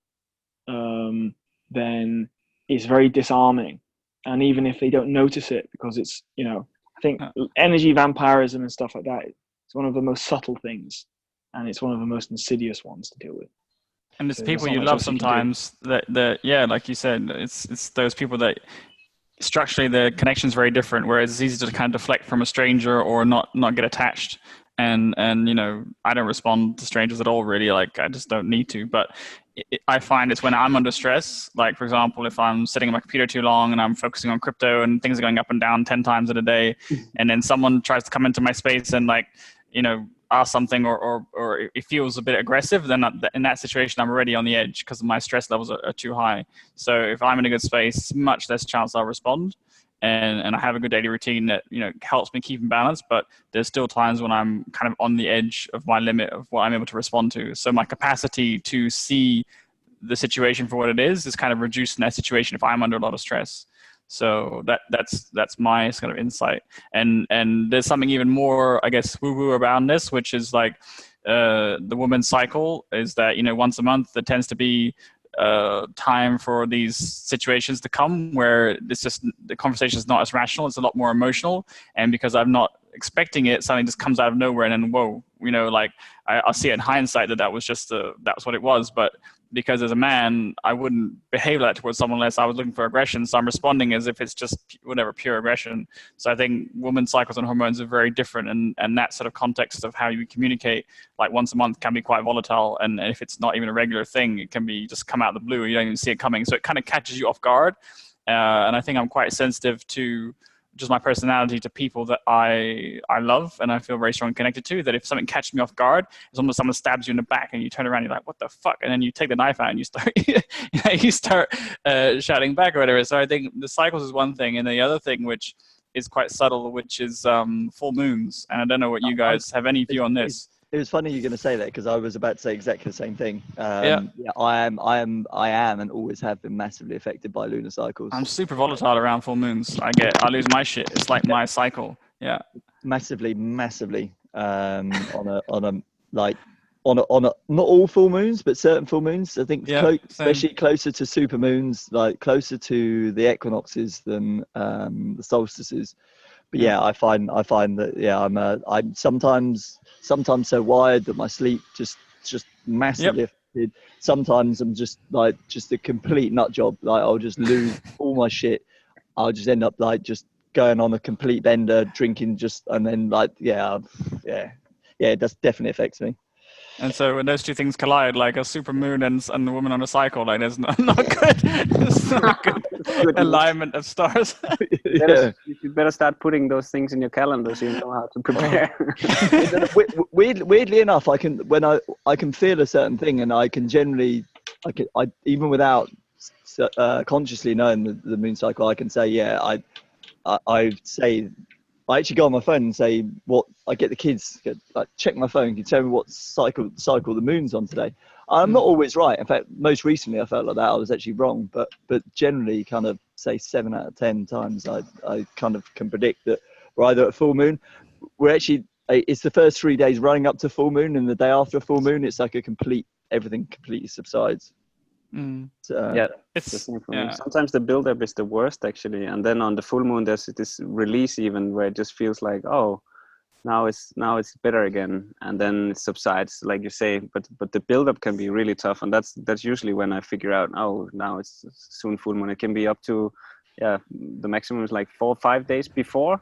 then it's very disarming. And even if they don't notice it, because it's I think energy vampirism and stuff like that, it's one of the most subtle things, and it's one of the most insidious ones to deal with. And it's people you love sometimes that like you said, it's those people that structurally the connection's very different, whereas it's easy to kind of deflect from a stranger or not get attached. And I don't respond to strangers at all, really. I just don't need to. But I find it's when I'm under stress, like, for example, if I'm sitting on my computer too long and I'm focusing on crypto and things are going up and down 10 times in a day, and then someone tries to come into my space and ask something or it feels a bit aggressive, then in that situation I'm already on the edge because my stress levels are too high. So if I'm in a good space, much less chance I'll respond. and I have a good daily routine that, you know, helps me keep in balance, but there's still times when I'm kind of on the edge of my limit of what I'm able to respond to. So my capacity to see the situation for what it is kind of reduced in that situation if I'm under a lot of stress. So that's my kind of insight. And there's something even more, I guess, woo-woo around this, which is like the woman's cycle is that, you know, once a month there tends to be time for these situations to come where it's just the conversation is not as rational, it's a lot more emotional, and because I'm not expecting it, something just comes out of nowhere, and then whoa, you know, like I'll see it in hindsight that was just that's what it was. But because as a man, I wouldn't behave like that towards someone unless I was looking for aggression. So I'm responding as if it's just whatever, pure aggression. So I think women's cycles and hormones are very different, and that sort of context of how you communicate, like once a month, can be quite volatile. And if it's not even a regular thing, it can be just come out of the blue. You don't even see it coming. So it kind of catches you off guard. And I think I'm quite sensitive to just my personality to people that I love and I feel very strongly connected to, that if something catches me off guard, it's almost someone stabs you in the back and you turn around, you're like, what the fuck? And then you take the knife out and you start shouting back or whatever. So I think the cycles is one thing. And the other thing, which is quite subtle, which is full moons. And I don't know what you guys have any view on this. It was funny you're going to say that, because I was about to say exactly the same thing. Yeah, I am, and always have been massively affected by lunar cycles. I'm super volatile around full moons. I lose my shit. It's like my cycle. Yeah, massively. On a not all full moons, but certain full moons. I think especially closer to super moons, like closer to the equinoxes than the solstices. But yeah, I find that I'm sometimes so wired that my sleep just massively affected. Sometimes I'm just a complete nut job. Like I'll just lose all my shit. I'll just end up like just going on a complete bender, drinking and then it does definitely affects me. And so when those two things collide, like a super moon and the woman on a cycle, like there's not good, it's not good alignment of stars. You better start putting those things in your calendar so you know how to prepare. Weirdly enough, I can feel a certain thing, and I can generally, I even without consciously knowing the moon cycle, I can say, I actually go on my phone and say I get the kids check my phone. Can you tell me what cycle the moon's on today? I'm not always right. In fact, most recently I felt like that I was actually wrong. But generally, kind of say 7 out of 10 times, I kind of can predict that we're either at full moon. We're actually it's the first 3 days running up to full moon, and the day after full moon, it's like everything completely subsides. Yeah, it's the same for me. Sometimes the build-up is the worst, actually, and then on the full moon there's this release even where it just feels like, oh, now it's better again, and then it subsides, like you say. But the build-up can be really tough, and that's usually when I figure out, oh, now it's soon full moon. It can be up to the maximum is like 4 or 5 days before,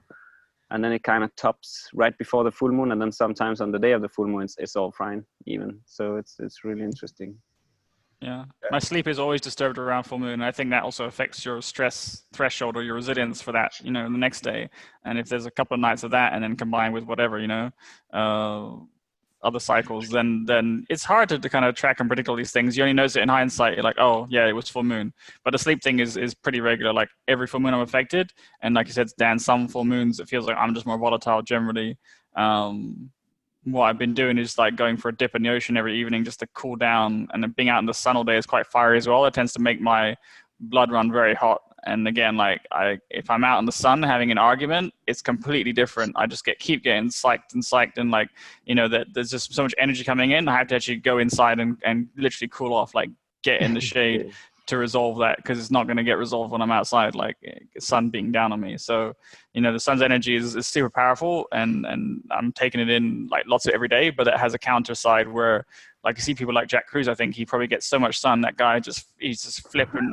and then it kind of tops right before the full moon, and then sometimes on the day of the full moon it's all fine even. So it's really interesting. Yeah, my sleep is always disturbed around full moon. I think that also affects your stress threshold or your resilience for that, the next day. And if there's a couple of nights of that, and then combined with whatever, other cycles, then it's hard to kind of track and predict all these things. You only notice it in hindsight. You're like, oh yeah, it was full moon. But the sleep thing is pretty regular. Like every full moon I'm affected. And like you said, Dan, some full moons, it feels like I'm just more volatile generally. What I've been doing is like going for a dip in the ocean every evening just to cool down, and then being out in the sun all day is quite fiery as well. It tends to make my blood run very hot. And again, if I'm out in the sun having an argument, it's completely different. I just keep getting psyched and like, that there's just so much energy coming in. I have to actually go inside and literally cool off, like get in the shade to resolve that, because it's not going to get resolved when I'm outside, like sun being down on me. So, the sun's energy is super powerful, and I'm taking it in like lots of every day, but it has a counter side where, like, you see people like Jack Cruz, I think he probably gets so much sun, that guy he's just flipping,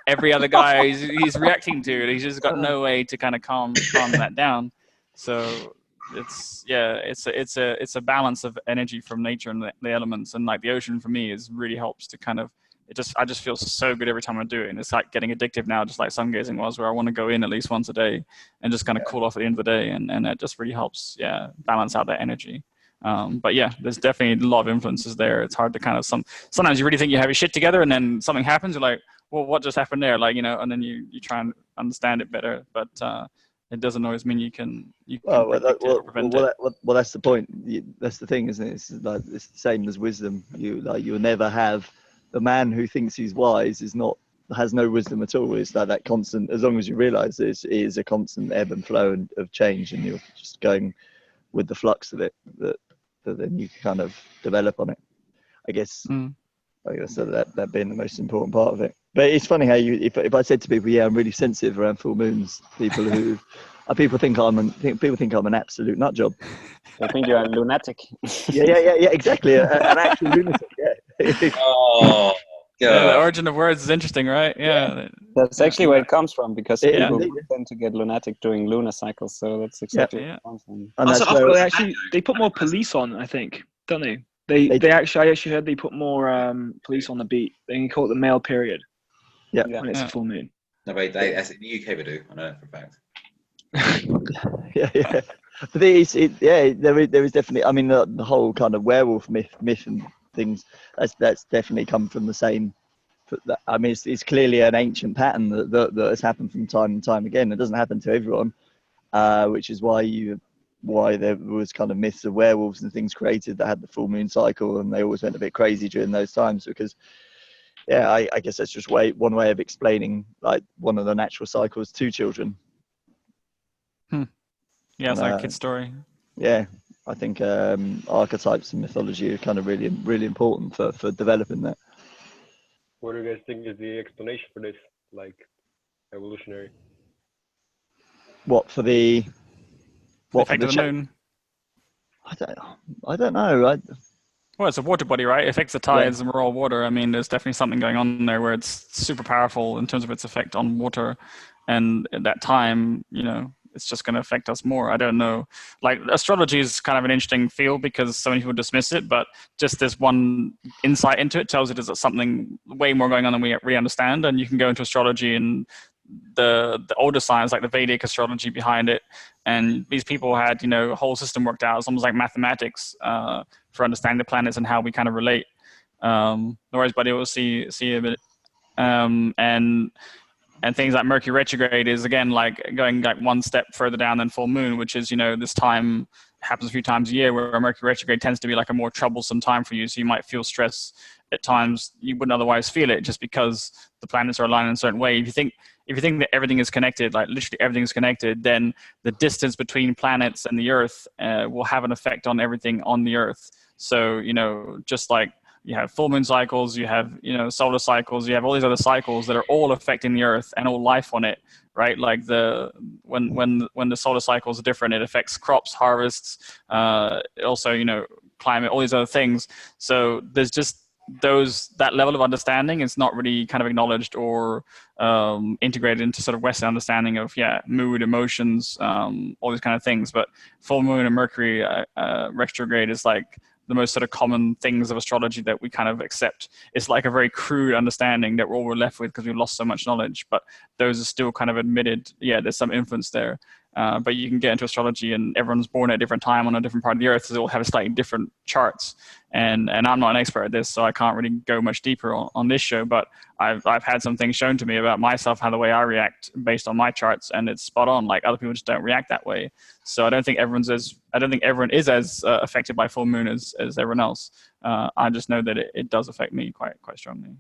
every other guy he's reacting to it. He's just got no way to kind of calm that down. So it's a balance of energy from nature and the elements, and like the ocean for me really helps to kind of, I just feel so good every time I do it. And it's like getting addictive now, just like sun gazing was, where I want to go in at least once a day and just kind of cool off at the end of the day. And it just really helps, balance out that energy. But yeah, there's definitely a lot of influences there. It's hard to kind of, sometimes you really think you have your shit together, and then something happens. You're like, well, what just happened there? Like, and then you try and understand it better, but it doesn't always mean you can Well, predict it or prevent it. well, that's the point. That's the thing, isn't it? It's like it's the same as wisdom. You'll never have the man who thinks he's wise has no wisdom at all. It's like that constant. As long as you realise it is a constant ebb and flow of change, and you're just going with the flux of it. That then you can kind of develop on it. I guess. I guess that being the most important part of it. But it's funny how if I said to people, yeah, I'm really sensitive around full moons, people think I'm an absolute nut job. I think you're a lunatic. Yeah, exactly. An actual lunatic. Yeah. Oh, yeah, the origin of words is interesting, right? Yeah. That's actually where it comes from, because people indeed. tend to get lunatic during lunar cycles. So that's exactly where it comes from. And that's Well, they put more police on, I think, don't they? I actually heard they put more police on the beat. They can call it the male period. Yeah. When it's a full moon. No, wait, that's in the UK we do. I know that for a fact. yeah. But there is definitely. I mean, the whole kind of werewolf myth and things. That's definitely come from the same. I mean, it's clearly an ancient pattern that has happened from time and time again. It doesn't happen to everyone, which is why there was kind of myths of werewolves and things created that had the full moon cycle, and they always went a bit crazy during those times because, I guess that's just one way of explaining like one of the natural cycles to children. Yeah, it's like a kid's story. Yeah, I think archetypes and mythology are kind of really, really important for developing that. What do you guys think is the explanation for this, like evolutionary? What for the effect of the moon? I don't know. Well, it's a water body, right? It affects the tides, and we're all water. I mean, there's definitely something going on there where it's super powerful in terms of its effect on water, and at that time, it's just going to affect us more. I don't know. Like, astrology is kind of an interesting field because so many people dismiss it, but just this one insight into it tells you there's something way more going on than we really understand. And you can go into astrology and the older science, like the Vedic astrology behind it, and these people had a whole system worked out. It's almost like mathematics for understanding the planets and how we kind of relate. No worries, buddy. We'll see you a bit. And things like Mercury retrograde is again like going like one step further down than full moon, which is this time happens a few times a year where Mercury retrograde tends to be like a more troublesome time for you. So you might feel stress at times you wouldn't otherwise feel it just because the planets are aligned in a certain way. If you think that everything is connected, like literally everything is connected, then the distance between planets and the Earth will have an effect on everything on the Earth. So just like you have full moon cycles, you have solar cycles, you have all these other cycles that are all affecting the Earth and all life on it, right? Like when the solar cycles are different, it affects crops, harvests, also climate, all these other things. So there's just that level of understanding is not really kind of acknowledged or integrated into sort of Western understanding of mood, emotions, all these kind of things. But full moon and Mercury retrograde is like the most sort of common things of astrology that we kind of accept. It's like a very crude understanding that we're left with because we've lost so much knowledge, but those are still kind of admitted. There's some influence there. But you can get into astrology and everyone's born at a different time on a different part of the Earth, so they all have slightly different charts. And I'm not an expert at this, so I can't really go much deeper on this show, but I've had some things shown to me about myself, how the way I react based on my charts, and it's spot on. Like other people just don't react that way. So I don't think everyone is as affected by full moon as everyone else. I just know that it does affect me quite strongly.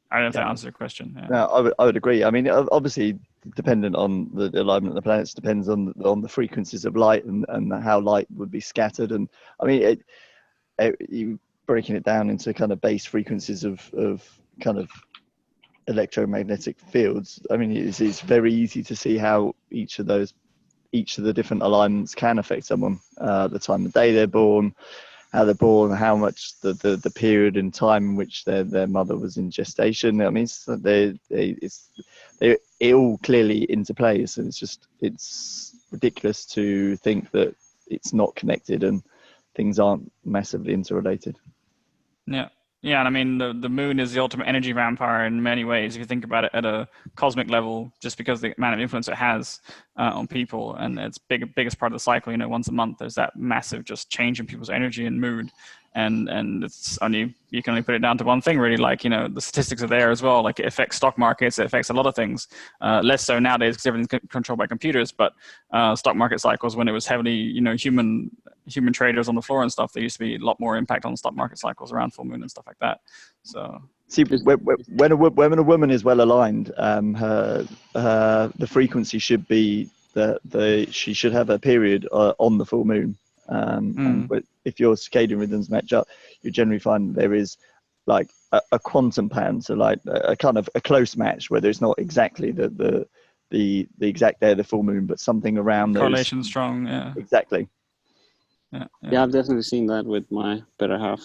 I don't know if that answers your question. Yeah. No, I would agree. I mean, obviously, dependent on the alignment of the planets, depends on the frequencies of light and how light would be scattered. And I mean, you breaking it down into kind of base frequencies of kind of electromagnetic fields. I mean, it's very easy to see how each of the different alignments can affect someone. The time of day they're born, how they're born, how much the period in time in which their mother was in gestation. I mean, it all clearly interplays, and it's ridiculous to think that it's not connected and things aren't massively interrelated. Yeah, Yeah, and I mean, the moon is the ultimate energy vampire in many ways, if you think about it at a cosmic level, just because the amount of influence it has on people. And it's biggest part of the cycle, you know, once a month, there's that massive just change in people's energy and mood. And it's only, you can only put it down to one thing, really. Like, you know, the statistics are there as well. Like, it affects stock markets, it affects a lot of things. Less so nowadays because everything's controlled by computers, but stock market cycles, when it was heavily, you know, human traders on the floor and stuff, there used to be a lot more impact on stock market cycles around full moon and stuff like that. So see, when a woman is well aligned, the frequency should be she should have a period on the full moon. But if your circadian rhythms match up, you generally find there is like a quantum pattern, so like a kind of a close match where there's not exactly the exact day of the full moon, but something around correlation strong. Yeah, exactly. Yeah, I've definitely seen that with my better half.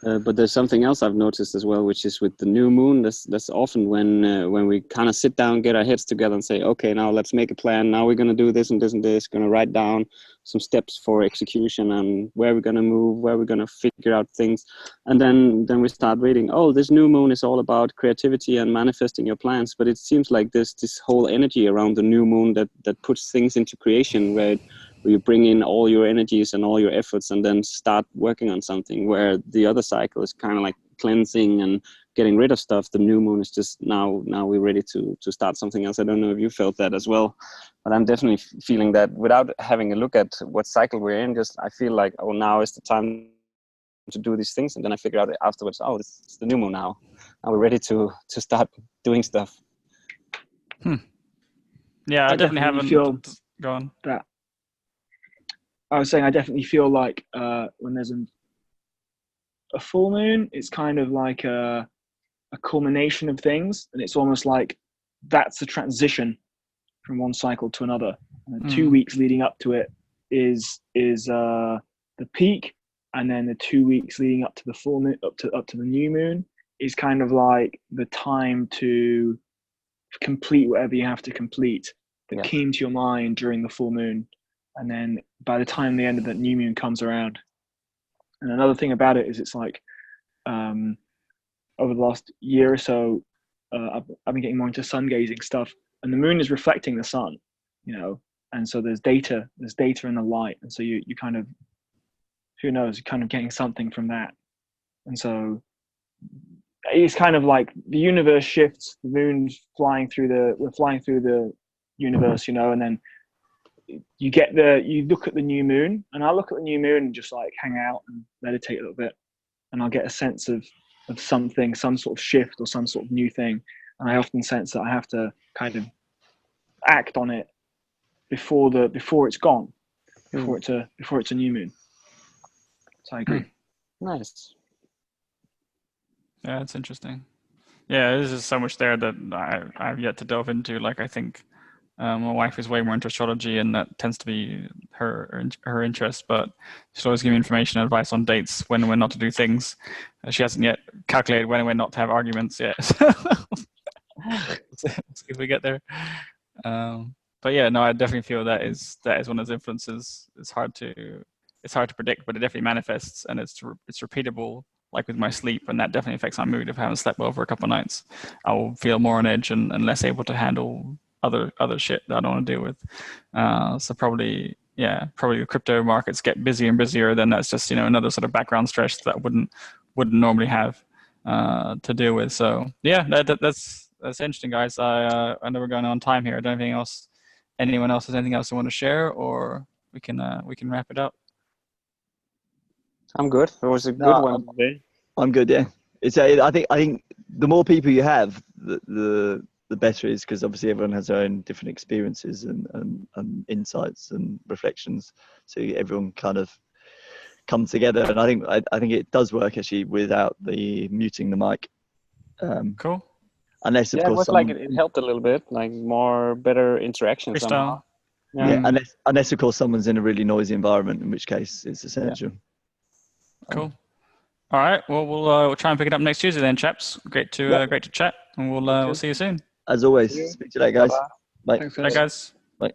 But there's something else I've noticed as well, which is with the new moon. That's often when we kind of sit down, get our heads together, and say, okay, now let's make a plan. Now we're going to do this and this and this. Going to write down some steps for execution and where we're going to move, where we're going to figure out things, and then we start reading. Oh, this new moon is all about creativity and manifesting your plans. But it seems like there's this whole energy around the new moon that puts things into creation, where you bring in all your energies and all your efforts and then start working on something, where the other cycle is kind of like cleansing and getting rid of stuff. The new moon is just now we're ready to start something else. I don't know if you felt that as well, but I'm definitely feeling that without having a look at what cycle we're in. Just I feel like, oh, now is the time to do these things, and then I figure out afterwards, oh, it's the new moon now. Now we're ready to start doing stuff. Yeah, I definitely haven't. Feel go on. That I was saying, I definitely feel like when there's a full moon, it's kind of like a culmination of things, and it's almost like that's the transition from one cycle to another. And the 2 weeks leading up to it is the peak, and then the 2 weeks leading up to the full moon, up to the new moon, is kind of like the time to complete whatever you have to complete that came to your mind during the full moon. And then by the time the end of the new moon comes around, and another thing about it is it's like over the last year or so, I've been getting more into sun gazing stuff, and the moon is reflecting the sun, you know, and so there's data in the light, and so you kind of, who knows, you're kind of getting something from that. And so it's kind of like the universe shifts, the moon's we're flying through the universe, you know, and then you look at the new moon, and I look at the new moon and just like hang out and meditate a little bit, and I'll get a sense of something, some sort of shift or some sort of new thing. And I often sense that I have to kind of act on it before it's gone, before it's a new moon. So I agree. Nice. Yeah, it's interesting. Yeah, there's just so much there that I've yet to delve into. Like, I think my wife is way more into astrology, and that tends to be her interest, but she'll always give me information and advice on dates, when and when not to do things. She hasn't yet calculated when and when not to have arguments yet. Let's see if we get there. But yeah, no, I definitely feel that is one of those influences. It's hard to predict, but it definitely manifests, and it's repeatable. Like with my sleep, and that definitely affects my mood. If I haven't slept well for a couple of nights, I will feel more on edge and less able to handle other shit that I don't want to deal with. So probably the crypto markets get busier and busier. Then that's just, you know, another sort of background stress that I wouldn't normally have to deal with. So yeah, that's interesting, guys. I know we're going on time here. Anyone else has anything else they want to share, or we can wrap it up? I'm good. It was a good one today. I'm good. Yeah, I think the more people you have, the better it is, because obviously everyone has their own different experiences and insights and reflections. So everyone kind of comes together, and I think it does work actually without the muting the mic. Cool. Unless of course it was like it helped a little bit, like better interaction somehow. Yeah, unless of course someone's in a really noisy environment, in which case it's essential. Yeah. Cool. All right. Well, we'll try and pick it up next Tuesday then, chaps. Great to chat, and we'll see you soon. As always. Speak to you later, guys. Bye. Bye. Thanks, guys. Bye.